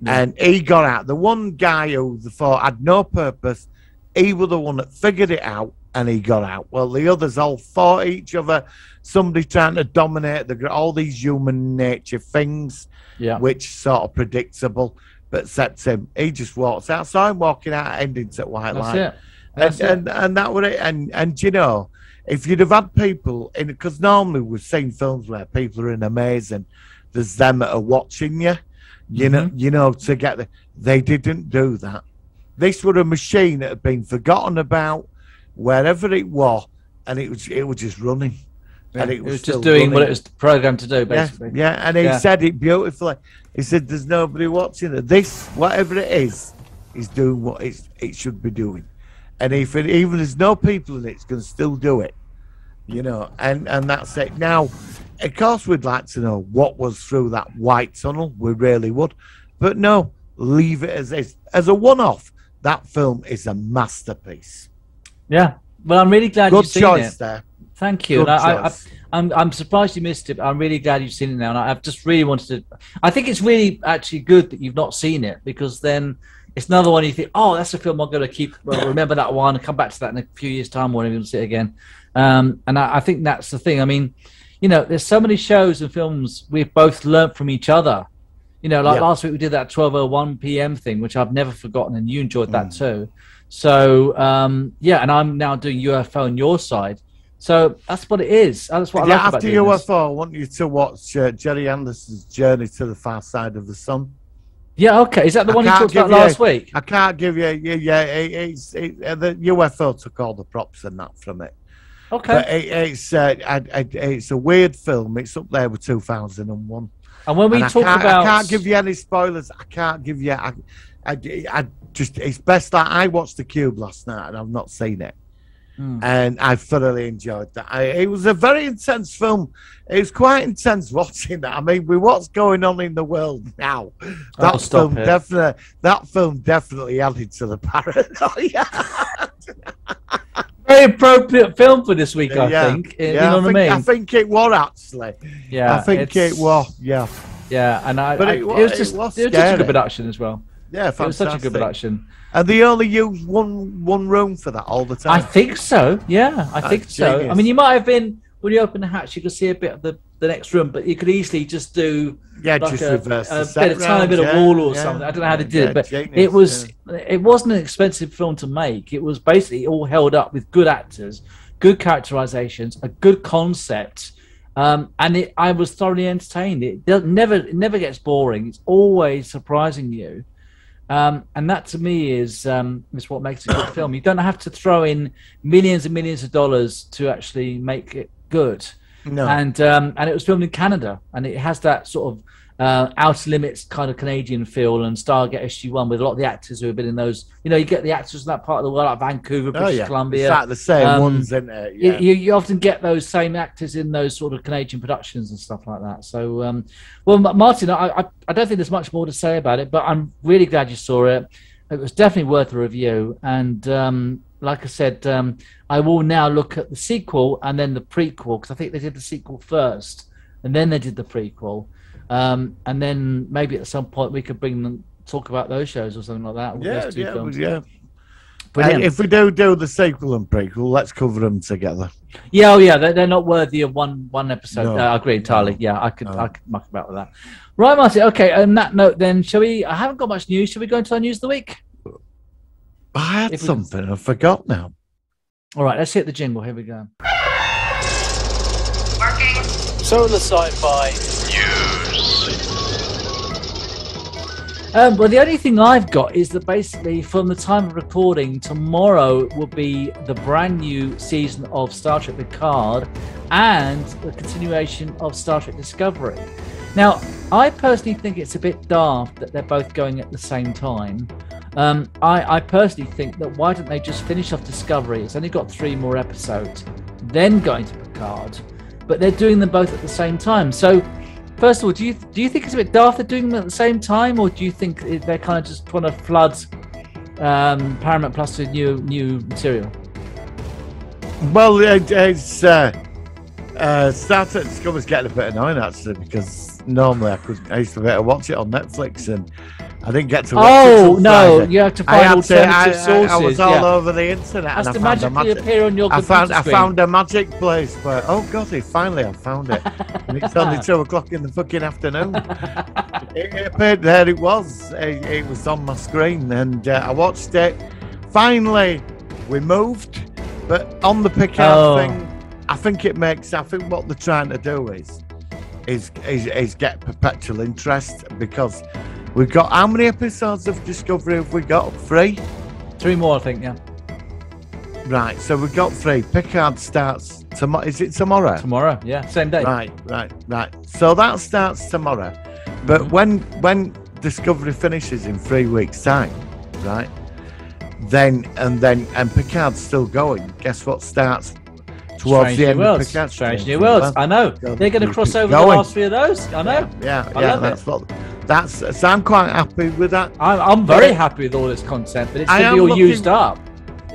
and he got out. The one guy who they thought had no purpose. He was the one that figured it out, and he got out. Well, the others all fought each other. Somebody trying to dominate all these human nature things, which sort of predictable. But except him, he just walks out. I saw him walking out, endings at white light, and that was it. And you know, if you'd have had people in, because normally we've seen films where people are in a maze and there's them that are watching you, you know, to get the. They didn't do that. This was a machine that had been forgotten about wherever it was, and it was just running. Yeah, and it was just doing what it was programmed to do, basically. Yeah, and he said it beautifully. He said, "There's nobody watching it. This, whatever it is doing what it should be doing. And if even there's no people in it, it's going to still do it. You know, and that's it. Now, of course, we'd like to know what was through that white tunnel. We really would. But no, leave it as is. As a one-off, that film is a masterpiece. Yeah. Well, I'm really glad you've seen it. Good choice there. Thank you. I'm surprised you missed it, but I'm really glad you've seen it now. And I've just really wanted to. I think it's really actually good that you've not seen it, because then it's another one you think, oh, that's a film I'm going to keep. Well, remember that one and come back to that in a few years' time when we'll see it again. And I think that's the thing. I mean, you know, there's so many shows and films we've both learnt from each other. You know, like last week we did that 12:01 p.m. thing, which I've never forgotten, and you enjoyed that too. So, and I'm now doing UFO on your side. So that's what it is. That's what I like about doing this. UFO, I want you to watch Jerry Anderson's Journey to the Far Side of the Sun. Yeah, okay. Is that the one you talked about last week? I can't give you. The UFO took all the props and that from it. Okay. But it's a weird film. It's up there with 2001. And when we talk about, I can't give you any spoilers. I can't give you. I just. It's best that I watched The Cube last night and I've not seen it. And I thoroughly enjoyed that. It was a very intense film. It was quite intense watching that. I mean, with what's going on in the world now, that film definitely added to the paranoia. Very appropriate film for this week, I think. You know what I mean? I think it was actually. Yeah, I think it was. Yeah. Yeah, and it was just a good production as well. Yeah, fantastic. It was such a good production. And they only used one room for that all the time. I think so. Yeah, I think so. I mean, you might have been, when you open the hatch, you could see a bit of the the next room, but you could easily just do just reverse the tiny bit of wall or something. I don't know how to do it, but genius, it wasn't an expensive film to make. It was basically all held up with good actors, good characterizations, a good concept, and I was thoroughly entertained. It never gets boring. It's always surprising you. And that to me is what makes a good film. You don't have to throw in millions and millions of dollars to actually make it good. No. And it was filmed in Canada, and it has that sort of Outer Limits kind of Canadian feel, and Stargate SG-1 with a lot of the actors who have been in those. You get the actors in that part of the world, like Vancouver, British Columbia. It's like the same ones, isn't it? Yeah. You often get those same actors in those sort of Canadian productions and stuff like that. So, well, Martin, I don't think there's much more to say about it, but I'm really glad you saw it. It was definitely worth a review, and like I said, I will now look at the sequel and then the prequel, because I think they did the sequel first and then they did the prequel, and then maybe at some point we could talk about those shows or something like that. Yeah. If we do the sequel and prequel, let's cover them together. Yeah, they're not worthy of one episode. No, I agree entirely. Yeah, I could muck about with that. Right, Martin. Okay, on that note, then, shall we? I haven't got much news. Shall we go into our news of the week? I had something. I forgot now. All right, let's hit the jingle. Here we go. Working. Solar Sci-Fi News. Well, the only thing I've got is that basically from the time of recording, tomorrow will be the brand new season of Star Trek Picard and the continuation of Star Trek Discovery. Now, I personally think it's a bit daft that they're both going at the same time. I personally think that why don't they just finish off Discovery? It's only got 3 more episodes, then going to Picard, but they're doing them both at the same time. So, first of all, do you think it's a bit daft they're doing them at the same time, or do you think they're kind of just trying to flood Paramount Plus with new material? Well, it's Star Trek Discovery's getting a bit annoying actually, because normally I used to be able to watch it on Netflix and I didn't get to watch it. Oh no! You have to find alternative sources. I was all over the internet. Has to magically appear on your computer screen. I found a magic place where, oh god, finally I found it. And it's only 2:00 in the fucking afternoon. It appeared there. It was. It was on my screen, and I watched it. Finally, we moved, but on the Picard thing, I think what they're trying to do is get perpetual interest, because we've got, how many episodes of Discovery have we got? 3? 3 more, I think, yeah. Right, so we've got 3. Picard starts tomorrow. Is it tomorrow? Tomorrow, yeah, same day. Right. So that starts tomorrow. But when Discovery finishes in 3 weeks' time, right? Then Picard's still going. Guess what starts towards the end of Picard? Strange New Worlds. I know. They're going to cross over the last 3 of those. I know. Yeah. So I'm quite happy with that. I'm very happy with all this content, but it's going to be all used up.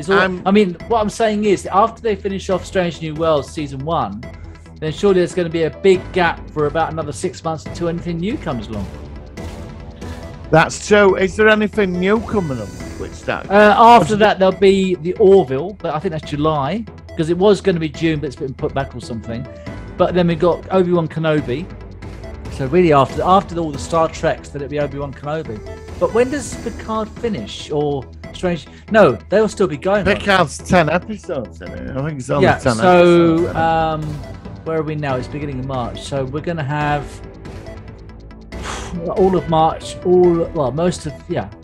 I mean, what I'm saying is, after they finish off Strange New Worlds season 1, then surely there's going to be a big gap for about another 6 months until anything new comes along. That's true. Is there anything new coming up? After that, there'll be the Orville, but I think that's July, because it was going to be June, but it's been put back or something. But then we've got Obi-Wan Kenobi. So really, after all the Star Treks, then it'll be Obi-Wan Kenobi. But when does Picard finish? Or Strange? No, they'll still be going. Picard's 10 episodes in it. I think it's only 10 episodes. So where are we now? It's beginning of March. So we're going to have all of March, most of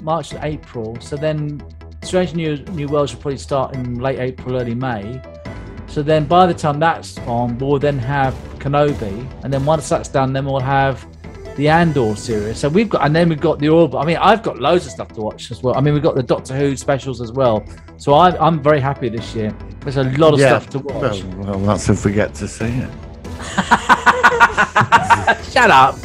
March and April. So then Strange New Worlds will probably start in late April, early May. So then by the time that's on, we'll then have Kenobi, and then once that's done, then we'll have the Andor series. So we've got the Orville. I mean, I've got loads of stuff to watch as well. I mean, we've got the Doctor Who specials as well. So I'm very happy this year. There's a lot of stuff to watch. Well, that's if we get to see it. Shut up.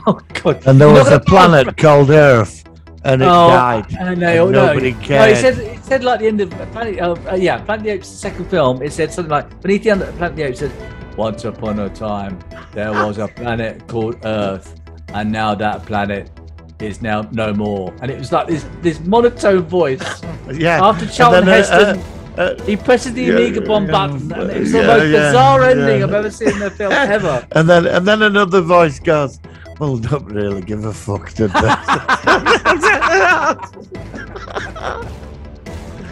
Oh God! And there was a planet called Earth. And it died. And nobody cared. No, it said like the end of Planet the Apes' second film. It said something like, beneath the end of Planet the Apes, it said, once upon a time there was a planet called Earth, and now that planet is now no more. And it was like this monotone voice. Yeah. After Charlton Heston He presses the Amiga bomb button, and it's the most bizarre ending I've ever seen in a film ever. And then another voice goes, "Well, don't really give a fuck, did they?"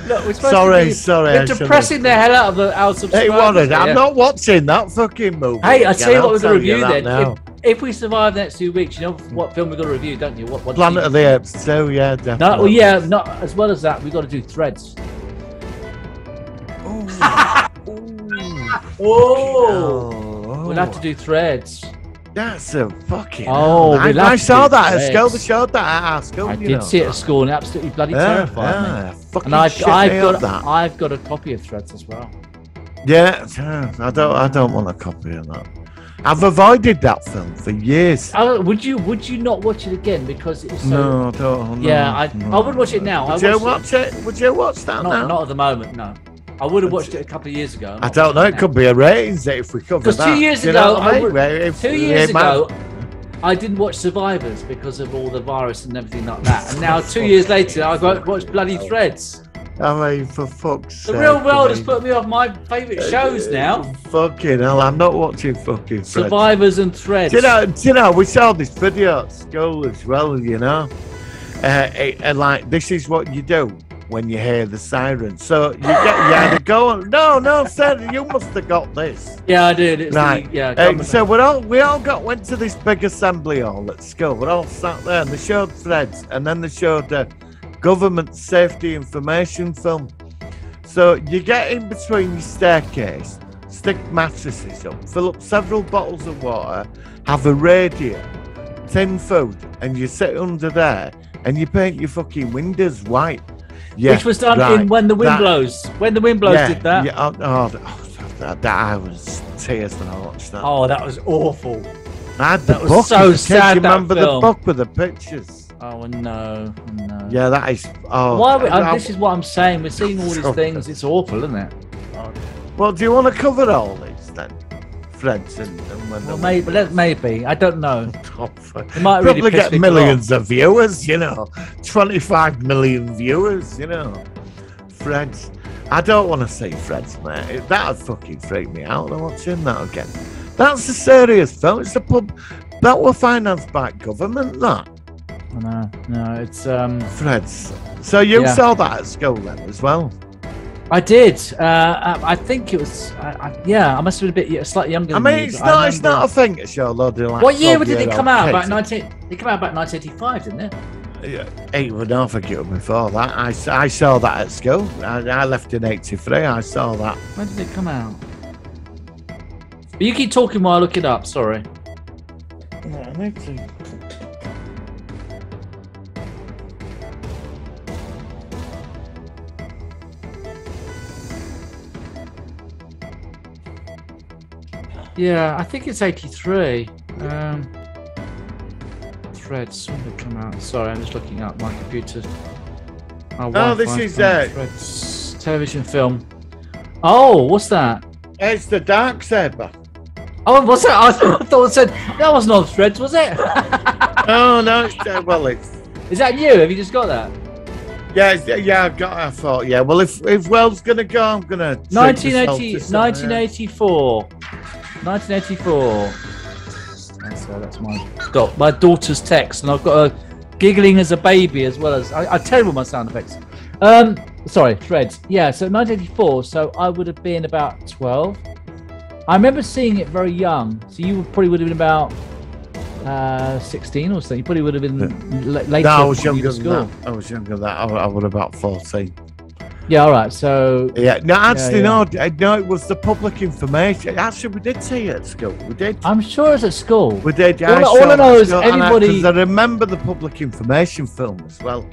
Look, we're sorry. We're depressing the hell out of our subscribers. Hey, what? I'm not watching that fucking movie. Hey, I'll tell you what we're going to review then. If we survive the next 2 weeks, you know what film we're going to review, don't you? What Planet of the Apes 2, yeah, definitely. No, well, yeah, not as well as that. We've got to do Threads. We'll have to do Threads. That's a fucking. I saw that at school. They showed that at our school. I did see it at school, and absolutely bloody terrified me. Fucking and I've got a copy of Threads as well. Yeah, I don't want a copy of that. I've avoided that film for years. Would you not watch it again because it's so? No, don't. Yeah, I would watch it now. Would you watch it? Would you watch that now? Not at the moment, no. I would have watched it a couple of years ago. I don't know. It could be a ratings if we cover that. Because 2 years ago, 2 years ago, I didn't watch Survivors because of all the virus and everything like that. And now 2 years later, I watched bloody Threads. I mean, for fuck's sake. The real world has put me off my favourite shows now. Fucking hell, I'm not watching fucking Threads. Survivors and Threads. Do you know, we saw this video at school as well, you know. And like, this is what you do when you hear the siren. So you either go on. No, sir, you must have got this. Yeah, I did. It's right. So we all went to this big assembly hall at school. We're all sat there, and they showed Threads, and then they showed government safety information film. So you get in between your staircase, stick mattresses up, fill up several bottles of water, have a radio, tin food, and you sit under there and you paint your fucking windows white. Yeah, which was done in When the Wind Blows. When the Wind Blows did that. Yeah, that I was tears when I watched that. Oh, that was awful. I had the book. Was so sad. You remember the book with the pictures? Oh no. Yeah, that is. Oh, why? This is what I'm saying. We're seeing all these things. It's awful, isn't it? Well, do you want to cover all these then, Threads and when? Well, maybe. I don't know. It might probably really get millions of viewers. 25 million viewers. Threads. I don't want to see Threads, mate. That'd fucking freak me out. I'm watching that again. That's a serious film. It's a pub that were financed by government. That. No, it's Threads. So you saw that at school then as well? I did. I think it was. I must have been a bit slightly younger. I mean, it's not a thing to show a load of like. What year did it come out? About 1985, didn't it? Yeah, I don't think it was before that. I saw that at school. I left in '83. I saw that. When did it come out? But you keep talking while I look it up. Sorry. Yeah, I need to. Yeah, I think it's 83. Threads, when did it come out? Sorry, I'm just looking up my computer. This is Threads television film. Oh, what's that? It's the Dark Saber. Oh, what's that? I thought it said that wasn't on Threads, was it? Oh no, it's. Is that you? Have you just got that? Yeah, I've got. I thought, yeah. Well, if Wells gonna go, I'm gonna. 1984. 1984. That's my daughter's text, and I've got her giggling as a baby as well as I tell you all my sound effects. Sorry, Threads. Yeah, so 1984. So I would have been about 12. I remember seeing it very young. So you probably would have been about 16 or so. You probably would have been later. No, I was younger than that. I would have about 14. Yeah, all right. So yeah, no, actually, no, it was the public information. Actually, we did see it at school. We did. I'm sure it's at school. We did. All I know is anybody. Because I remember the public information film as well,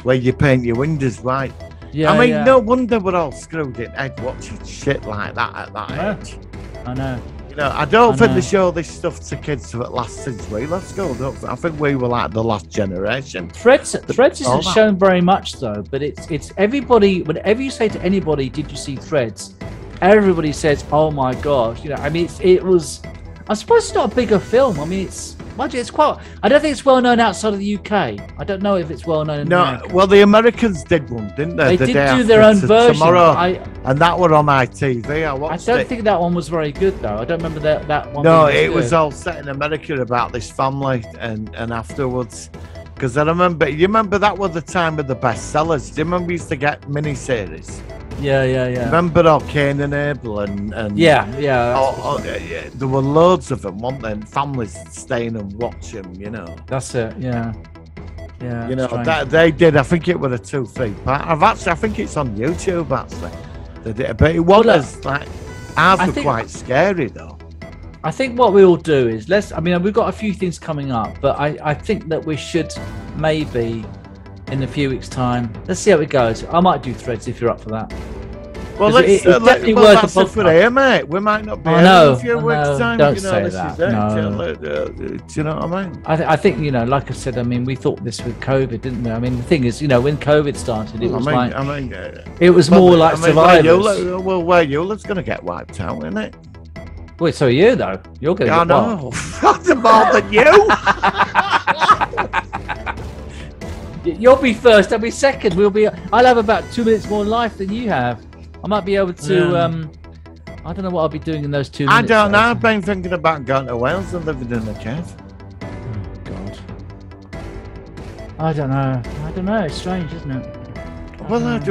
where you paint your windows white. Yeah, I mean, no wonder we're all screwed in head watching shit like that at that age. I know. I don't think they show this stuff to kids that last since we left school. I think we were like the last generation. Threads isn't shown very much though, but it's everybody. Whenever you say to anybody, "Did you see Threads?" Everybody says, "Oh my gosh!" I mean, it was I suppose it's not a bigger film. I mean, it's quite. I don't think it's well known outside of the UK. I don't know if it's well known in America. Well, the Americans did one, didn't they? They did do their own version. And that were on ITV. I don't think that one was very good, though. I don't remember that one. No, it was all set in America about this family, and afterwards, because you remember that was the time of the bestsellers. Do you remember we used to get miniseries? Yeah. Remember Cain and Abel and yeah. There were loads of them, weren't there? And families staying and watch them, you know. That's it. Yeah. You know that they did. I think it was a 2-3 part. I think it's on YouTube actually. They did, but it was like ours were quite scary though. I think what we'll do is we've got a few things coming up, but I think that we should maybe in a few weeks' time. Let's see how it goes. I might do Threads if you're up for that. Well, it's definitely worth a podcast. Here, mate. We might not be in a few weeks' time. Don't say that. No. Do you know what I mean? I think, like I said, we thought this with COVID, didn't we? I mean, the thing is, when COVID started, it was it was more like Survivors. Hewlett's going to get wiped out, isn't it? Wait, so are you, though? You're going to get wiped. I'm more than you. You'll be first, I'll be second. I'll have about 2 minutes more life than you have. I might be able to. I don't know what I'll be doing in those 2 minutes. I don't know. I've been thinking about going to Wales and living in a cave. Oh God. I don't know. It's strange, isn't it?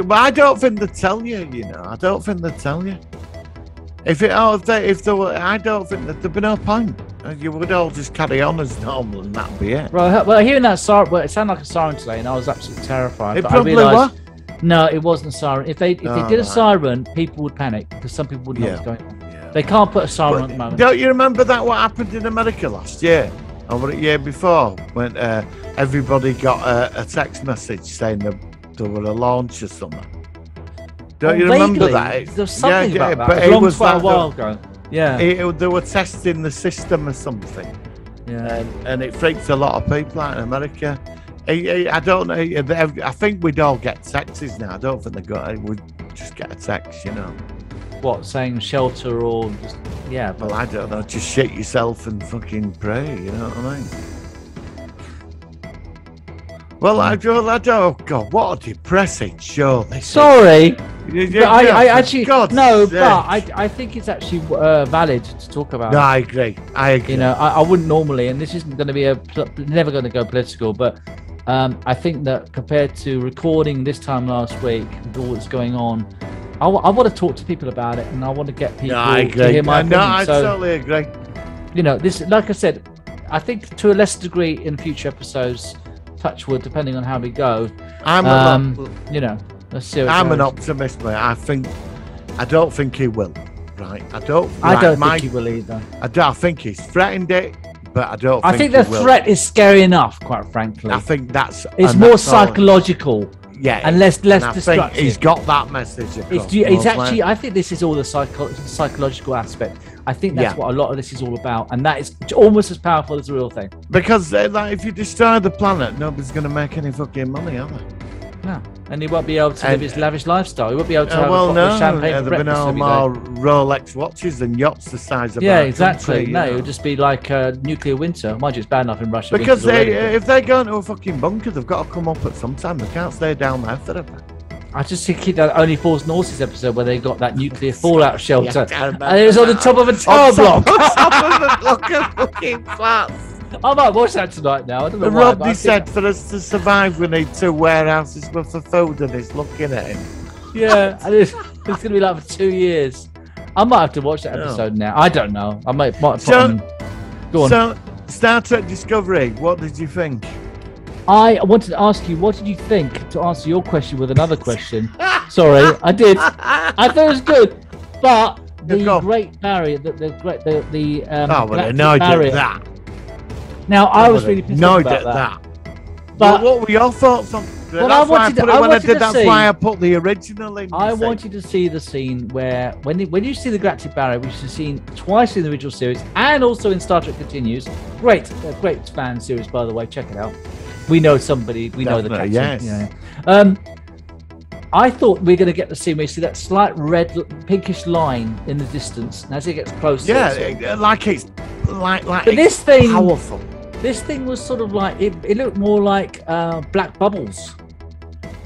I don't think they tell you. I don't think they tell you. I don't think that there'd be no point. You would all just carry on as normal, and that'd be it. Right. Well, hearing that siren, it sounded like a siren today, and I was absolutely terrified. It probably was. No, it wasn't a siren. If they did a siren, people would panic because some people wouldn't know what's going on. Yeah. They can't put a siren at the moment. Don't you remember what happened in America last year? Or the year before, when everybody got a text message saying that there were a launch or something? Don't you remember that? There was something about that. But it was quite a while ago. Yeah. They were testing the system or something. Yeah. And it freaked a lot of people out in America. I don't know. I think we'd all get texts now. I don't think we'd just get a text, What, saying shelter or just, yeah. Well, I don't know. Just shit yourself and fucking pray, you know what I mean? Well, I don't. Oh God, what a depressing show this Sorry. is. I actually God no, sake. But I think it's actually valid to talk about. No, I agree. I wouldn't normally, and this isn't going to be never going to go political, but I think that compared to recording this time last week with all that's going on, I want to talk to people about it, and I want to get people to hear my opinion. I totally agree. This, like I said, I think to a lesser degree in future episodes. Touch wood, depending on how we go. Let's see. I'm an optimist, mate. I don't think he will. Right? I don't think he will either. I think he's threatened it, but I don't. I think the threat is scary enough, quite frankly. I think it's more psychological. Yeah, and less destructive. I think he's got that message across. It's actually. I think this is all the psychological aspect. I think that's what a lot of this is all about, and that is almost as powerful as the real thing. Because if you destroy the planet, nobody's going to make any fucking money, are they? No, and he won't be able to live his lavish lifestyle. He won't be able to have a bottle of champagne for breakfast every day. There'll be no more Rolex watches and yachts the size of our exactly. country, No, it would just be like nuclear winter. Mind you, it's bad enough in Russia. Because if they go into a fucking bunker, they've got to come up at some time. They can't stay down there forever. I just keep that Only Fools and Horses episode where they got that nuclear fallout shelter, and it was on the top of a tower block. On top of a block of fucking flats. I might watch that tonight now. I don't know why. Rodney said for us to survive, we need 2 warehouses worth of food, and he's looking at him. Yeah, and it's going to be like for 2 years. I might have to watch that episode now. I don't know. I might put them. Go on. So, Star Trek Discovery, what did you think? I wanted to ask you, what did you think, to answer your question with another question? Sorry, I did. I thought it was good, but the Great Barrier, the annoyed at that. Now, I was really pissed off about that. But what were your thoughts on? That's why I put the original in. I wanted to see the scene where, when you see the Galactic Barrier, which is seen twice in the original series and also in Star Trek Continues. Great fan series, by the way. Check it out. We know somebody. We know the captain. Yes. Yeah. I thought we were going to get the scene where you see that slight red, pinkish line in the distance, and as it gets closer, like it's like but this thing, powerful. This thing was sort of like it looked more like black bubbles,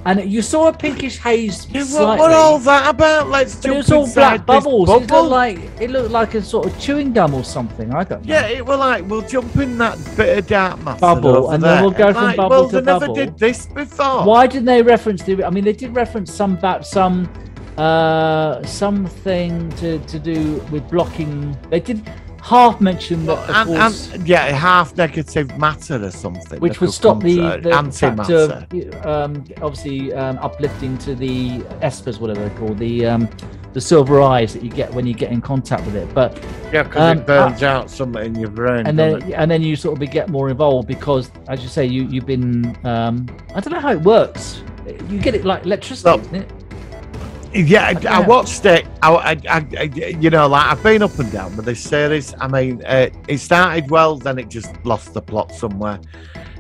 and you saw a pinkish haze. Yeah, what all that about? Let's jump it was all black bubbles. Bubble. It looked like a sort of chewing gum or something. I don't know. Yeah, it was like we'll jump in that bit of dark matter bubble, and then we'll go from bubble to bubble. They never did this before. Why didn't they reference the? I mean, they did reference something to do with blocking. They did half mention that, half negative matter or something, which would stop the antimatter. Obviously, uplifting to the espers, whatever they're called, the silver eyes that you get when you get in contact with it. But yeah, because it burns out something in your brain, and then you sort of get more involved because, as you say, you've been. I don't know how it works. You get it like electricity, isn't it? Yeah, I watched it. I've been up and down with this series. I mean, it started well, then it just lost the plot somewhere.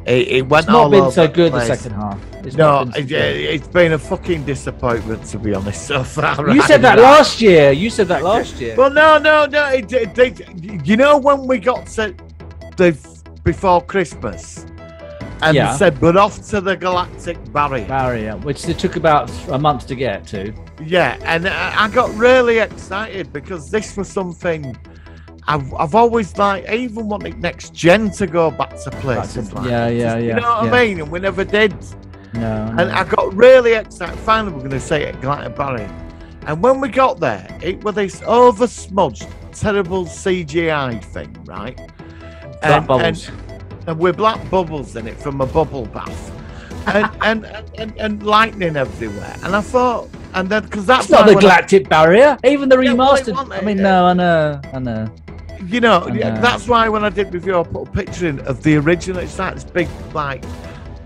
It went all over. It's not been so good the second half. It's been a fucking disappointment, to be honest, so far. You said that last year. Well, no. You know when we got to before Christmas. And they said, we're off to the galactic barrier. Which they took about a month to get to. Yeah, and I got really excited because this was something I've always liked. I even wanted next gen to go back to places like this. You know what I mean? And we never did. No. And I got really excited. Finally, we're going to say it, galactic barrier. And when we got there, it was this over-smudged, terrible CGI thing, right? Black bubbles. And with black bubbles in it from a bubble bath, and lightning everywhere. And I thought, and then because that's not the galactic barrier, even the remastered. I mean, no, I know. You know, that's why when I did review, I put a picture in of the original. It's like this big, like,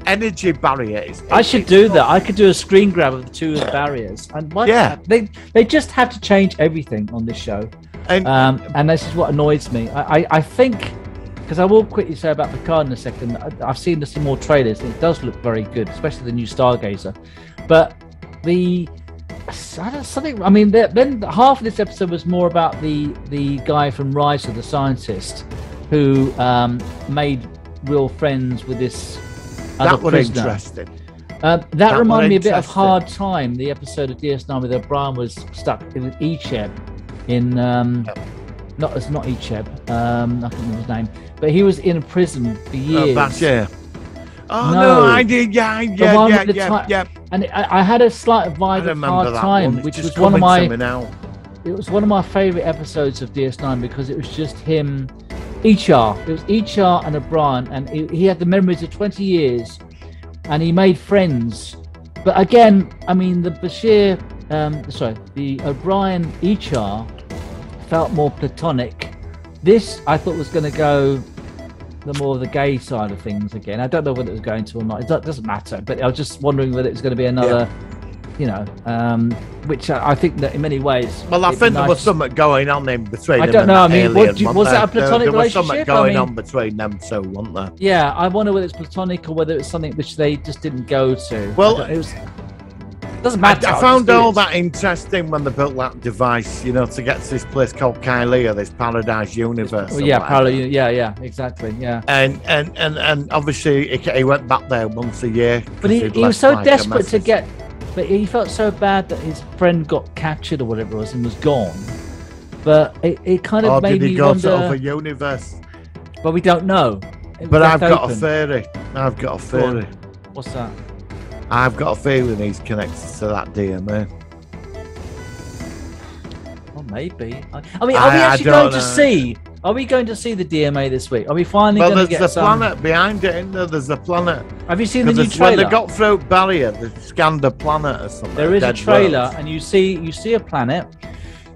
energy barrier. I should do that. I could do a screen grab of the two barriers. And they just have to change everything on this show. And this is what annoys me. I think. Because I will quickly say about Picard in a second. I've seen some more trailers. And it does look very good, especially the new Stargazer. But then half of this episode was more about the guy from Rise of the Scientist, who made real friends with this other prisoner. Interesting. That reminded me a bit of Hard Time, the episode of DS9 where O'Brien was stuck in Icheb in. It's not Icheb. I can't remember his name, but he was in a prison for years. I did. Yeah. And I had a slight vibe of Hard Time, which was one of my. It was one of my favorite episodes of DS9 because it was just him, Ichar. It was Ichar and O'Brien, and he had the memories of 20 years, and he made friends. But again, I mean, the O'Brien Ichar felt more platonic. This I thought was going to go the more of the gay side of things again. I don't know whether it was going to or not. It doesn't matter. But I was just wondering whether it was going to be another, which I think that in many ways. Well, I think there was something going on in between. I don't know. I mean, was that a platonic relationship? There was something going on between them two, wasn't there? Yeah, I wonder whether it's platonic or whether it's something which they just didn't go to. Well, doesn't matter. I found all that interesting when they built that device, to get to this place called Kylea, this paradise universe. Exactly, yeah. And obviously he went back there once a year. But he was so desperate to get, but he felt so bad that his friend got captured or whatever it was and was gone. But it kind of made me wonder. Did he go to other universe? But we don't know. But I've got a theory. What's that? I've got a feeling he's connected to that DMA. Well, maybe. I mean, are we actually going to see? Are we going to see the DMA this week? Are we finally going to get some? Well, there's a planet behind it, isn't there? There's a planet. Have you seen the new trailer? When they got through barrier, they scanned a planet or something. There is a trailer, and you see a planet,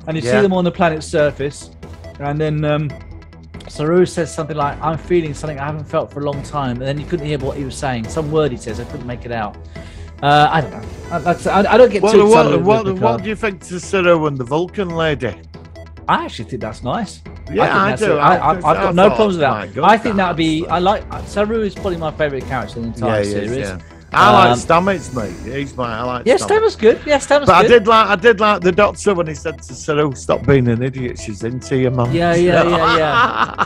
and you see them on the planet's surface, and then Saru says something like, "I'm feeling something I haven't felt for a long time," and then you couldn't hear what he was saying. Some word he says, I couldn't make it out. I don't know. I don't get too excited. What do you think to Saru and the Vulcan lady? I actually think that's nice. Yeah, I do. I've got no problems with that. I think that would be. I like Saru is probably my favourite character in the entire series. I like Stamets, mate. He's I like Stamets. Stamets good. Yeah, Stamets but good. I did like the Doctor when he said to Saru, "Stop being an idiot. She's into you, man." Yeah.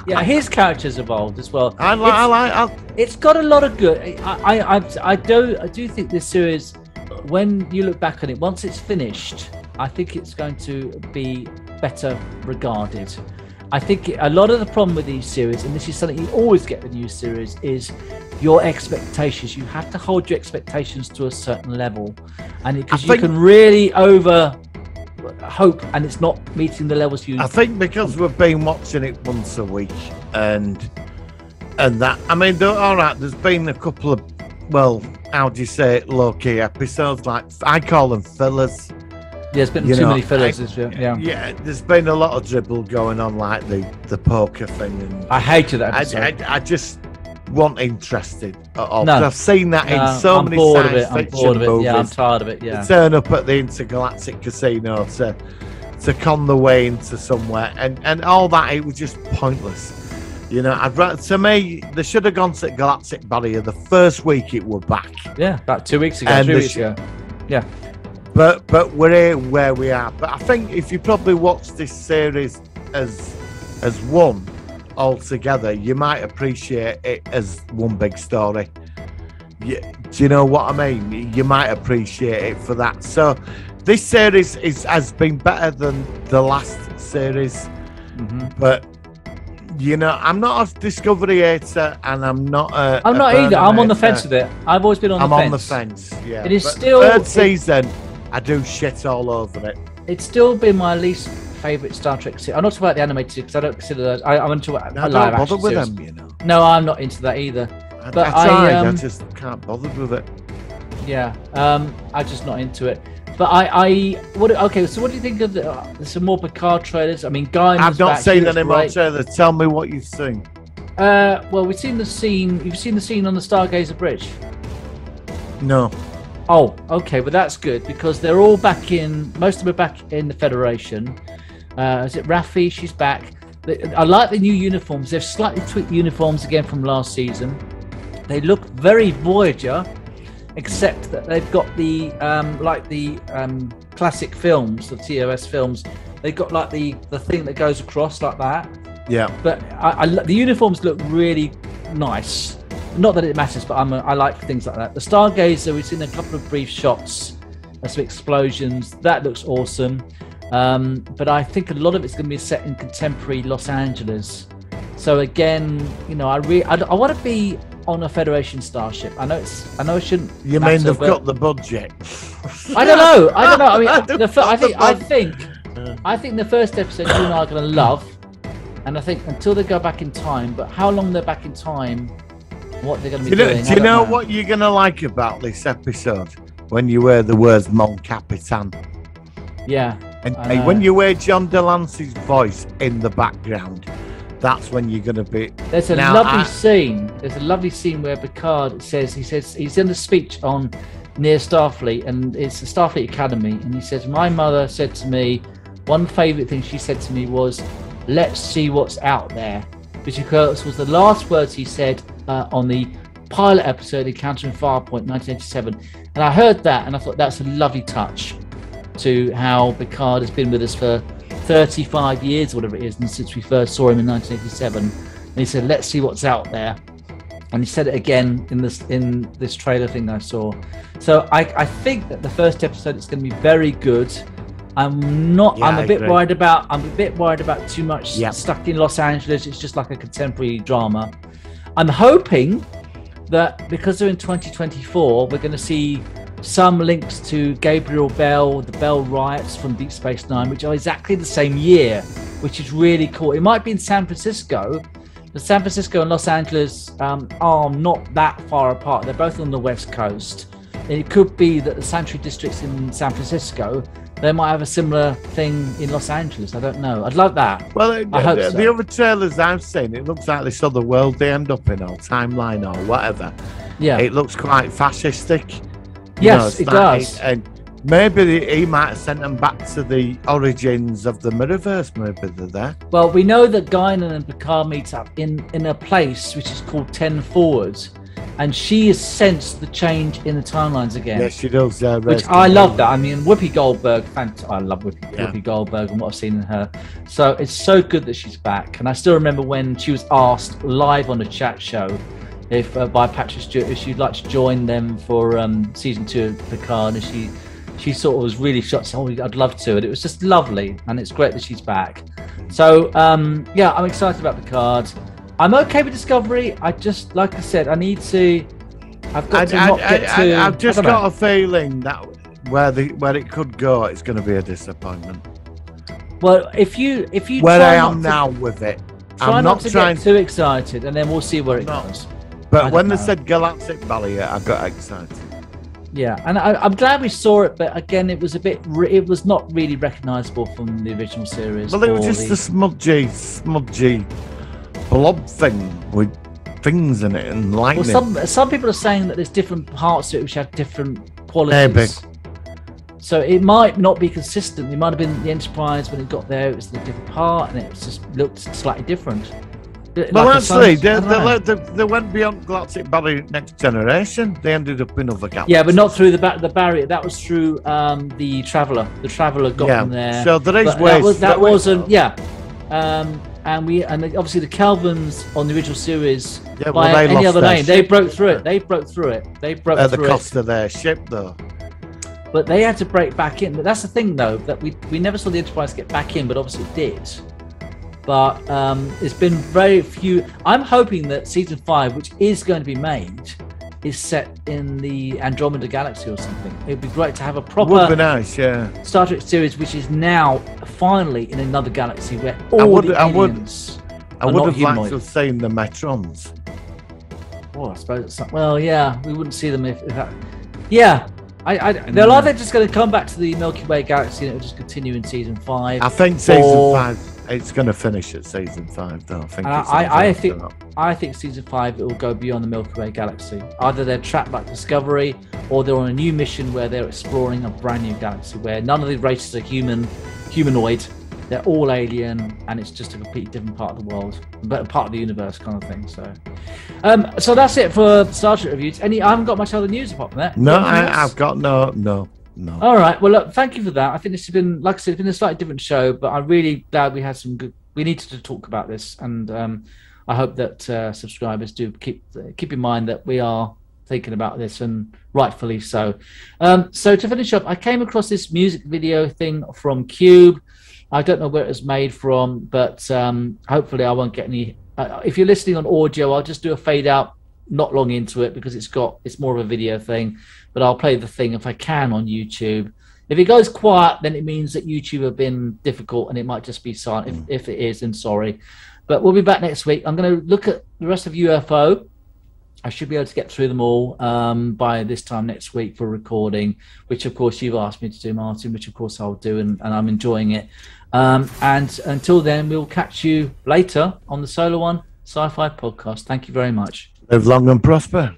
Yeah, his character's evolved as well. It's got a lot of good. I do think this series, when you look back on it, once it's finished, I think it's going to be better regarded. I think a lot of the problem with these series, and this is something you always get with new series, is your expectations. You have to hold your expectations to a certain level, and because you can really over hope, and it's not meeting the levels you. I think because we've been watching it once a week, and that. I mean, all right. There's been a couple of, well, how do you say it, low-key episodes? Like I call them fillers. Yeah, there's been too many fillers this year. Yeah, there's been a lot of dribble going on, like the poker thing. And I hated that episode. I just wasn't interested at all. No, I've seen that in so many science fiction movies. Yeah, I'm tired of it. Yeah, they turn up at the intergalactic casino to con the way into somewhere, and all that. It was just pointless. You know, to me, they should have gone to the galactic barrier the first week it were back. Yeah, about 2 weeks ago, 3 weeks ago. Yeah. But we're here where we are. But I think if you probably watch this series as one altogether, you might appreciate it as one big story. Do you know what I mean? You might appreciate it for that. So this series has been better than the last series. But you know, I'm not a Discovery hater, and I'm not I'm not either. I'm on the fence with it. I've always been on the fence. I'm on the fence, yeah. It is still... Third season, I do shit all over it. It's still been my least favourite Star Trek series. I'm not talking about the animated series, because I don't consider those... I'm into live action I don't bother with them, you know. No, I'm not into that either. I just can't bother with it. Yeah, I'm just not into it. But okay, so what do you think of some more Picard trailers? I mean, Guy. I've not seen any more trailers. Tell me what you've seen. Well, we've seen the scene. You've seen the scene on the Stargazer Bridge? No. Oh, okay, but that's good because they're all back in. Most of them are back in the Federation. Is it Raffi? She's back. I like the new uniforms. They've slightly tweaked the uniforms again from last season. They look very Voyager. Except that they've got the classic films, the TOS films. They've got like the thing that goes across like that. Yeah. But the uniforms look really nice. Not that it matters, but I like things like that. The Stargazer, we've seen a couple of brief shots, some explosions. That looks awesome. But I think a lot of it's going to be set in contemporary Los Angeles. So again, you know, I want to be on a Federation starship. I know I shouldn't. You mean they've got the budget? I don't know. I mean, I think the first episode you and I are going to love, and I think until they go back in time. But how long they're back in time, what they're going to be doing? Do you know what you're going to like about this episode? When you hear the words "Mon Capitan." Yeah. And when you hear John Delancey's voice in the background. That's when you're going to be. There's a lovely scene. There's a lovely scene where Picard says he's in a speech on near Starfleet, and it's the Starfleet Academy, and he says, "My mother said to me, one favourite thing she said to me was, let's see what's out there," which of course was the last words he said on the pilot episode Encountering Farpoint 1987. And I heard that, and I thought that's a lovely touch to how Picard has been with us for 35 years, whatever it is, and since we first saw him in 1987, and he said, "Let's see what's out there," and he said it again in this trailer thing that I saw. So I think that the first episode is going to be very good. I'm a bit worried about too much stuck in Los Angeles. It's just like a contemporary drama. I'm hoping that because they're in 2024, we're going to see some links to Gabriel Bell, the Bell riots from Deep Space Nine, which are exactly the same year, which is really cool. It might be in San Francisco, but San Francisco and Los Angeles are not that far apart. They're both on the West Coast. And it could be that the sanctuary districts in San Francisco, they might have a similar thing in Los Angeles. I don't know. I'd love that. Well, the other trailers I've seen, it looks like this other world they end up in, or timeline, or whatever. Yeah. It looks quite fascistic. Yes, it does. And maybe he might have sent them back to the origins of the Mirrorverse. Maybe they're there. Well, we know that Guinan and Picard meet up in a place which is called 10 Forward. and she has sensed the change in the timelines again. Yes, she does. Which I love that. I mean, Whoopi Goldberg, I love Whoopi Goldberg and what I've seen in her. So it's so good that she's back. And I still remember when she was asked live on a chat show by Patrick Stewart if she'd like to join them for season 2 of Picard, and she sort of was really shocked. Oh, I'd love to. And it was just lovely, and it's great that she's back. So yeah, I'm excited about Picard. I'm okay with Discovery. I just, like I said, I need to. I've got to not get too. I've just got a feeling that where it could go, it's going to be a disappointment. Well, if you where I am now with it, I'm not to get too excited, and then we'll see where it goes. But when they said Galactic Barrier, I got excited. Yeah, and I'm glad we saw it, but again, it was a bit. It was not really recognisable from the original series. Well, it was just the smudgy blob thing with things in it and lightning. Well, some people are saying that there's different parts to it which have different qualities. Maybe. So it might not be consistent. It might have been the Enterprise when it got there. It was a different part, and it just looked slightly different. Well, actually, they went beyond Galactic Barrier Next Generation. They ended up in other galaxies. Yeah, but not through the barrier. That was through the Traveller. The Traveller got them there. So there is ways. That wasn't. Yeah. And obviously the Kelvins on the original series, by any other name, they broke through it. They broke through it. At the cost of their ship, though. But they had to break back in. But that's the thing, though, that we never saw the Enterprise get back in, but obviously it did. But it's been very few. I'm hoping that season 5, which is going to be made, is set in the Andromeda Galaxy or something. It'd be great to have a proper would be nice, yeah. Star Trek series, which is now finally in another galaxy where all the aliens I would have liked to have seen the Metrons. Oh, I suppose it's not, well, yeah, we wouldn't see them if that. Yeah, they're either just going to come back to the Milky Way galaxy and it'll just continue in season 5. I think season 5. It's going to finish at season 5, though. I think season 5 it will go beyond the Milky Way galaxy. Either they're trapped like Discovery, or they're on a new mission where they're exploring a brand new galaxy where none of the races are humanoid. They're all alien, and it's just a completely different part of the world, but part of the universe, kind of thing. So that's it for Star Trek reviews. I haven't got much other news apart from that. No, I've got no. All right. Well, look, thank you for that. I think this has been, like I said, it's been a slightly different show, but I'm really glad we had some good. We needed to talk about this, and I hope that subscribers do keep in mind that we are thinking about this, and rightfully so. So to finish up, I came across this music video thing from Cube. I don't know where it was made from, but hopefully I won't get any. If you're listening on audio, I'll just do a fade out not long into it because it's more of a video thing. But I'll play the thing if I can on YouTube. If it goes quiet, then it means that YouTube have been difficult and it might just be silent. If it is, then sorry. But we'll be back next week. I'm going to look at the rest of UFO. I should be able to get through them all by this time next week for recording, which of course you've asked me to do, Martin, which of course I'll do, and I'm enjoying it. And until then, we'll catch you later on the Solar One Sci-Fi podcast. Thank you very much. Live long and prosper.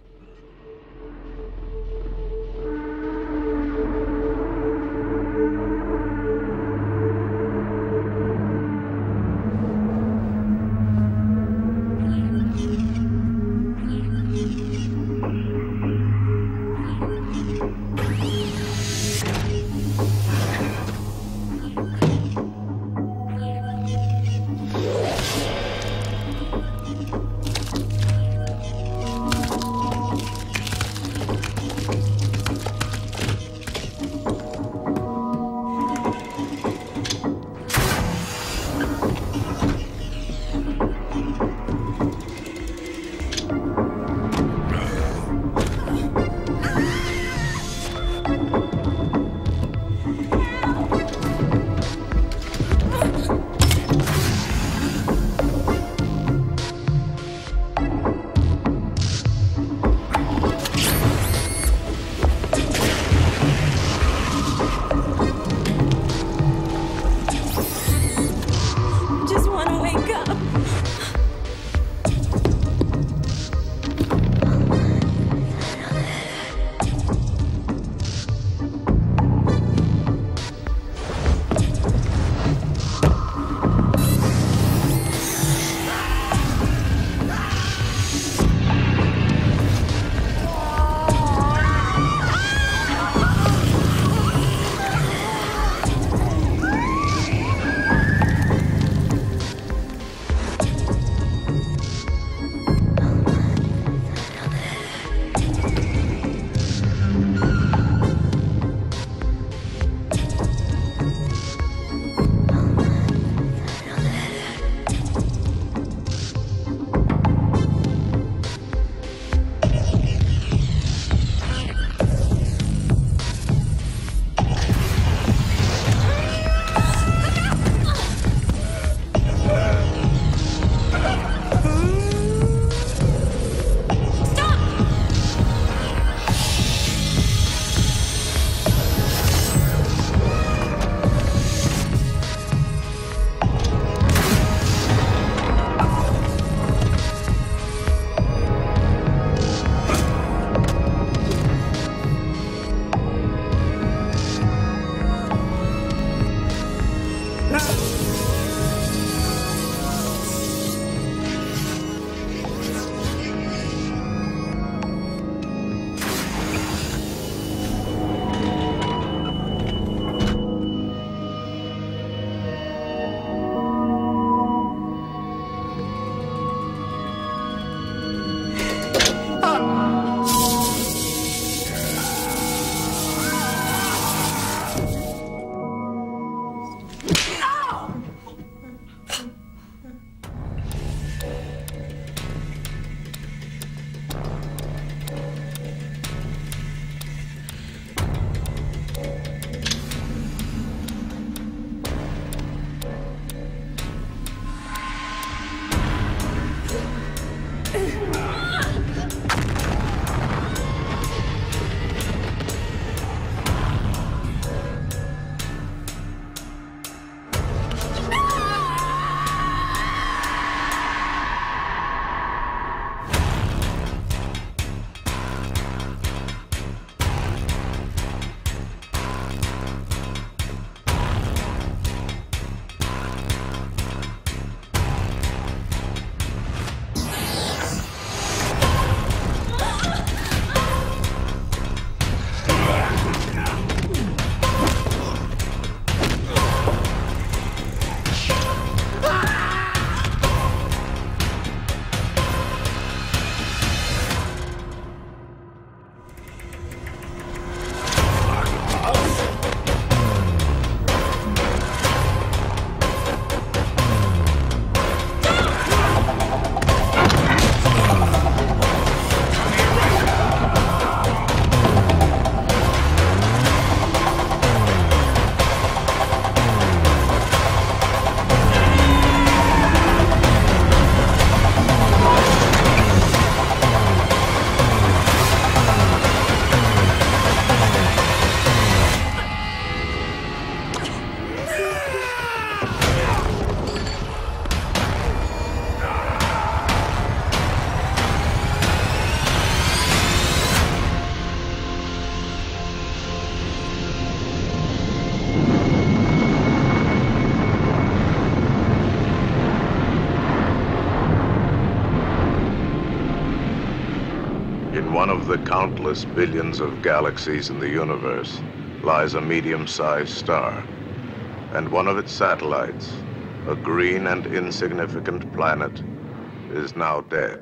the countless billions of galaxies in the universe lies a medium-sized star, and one of its satellites, a green and insignificant planet, is now dead.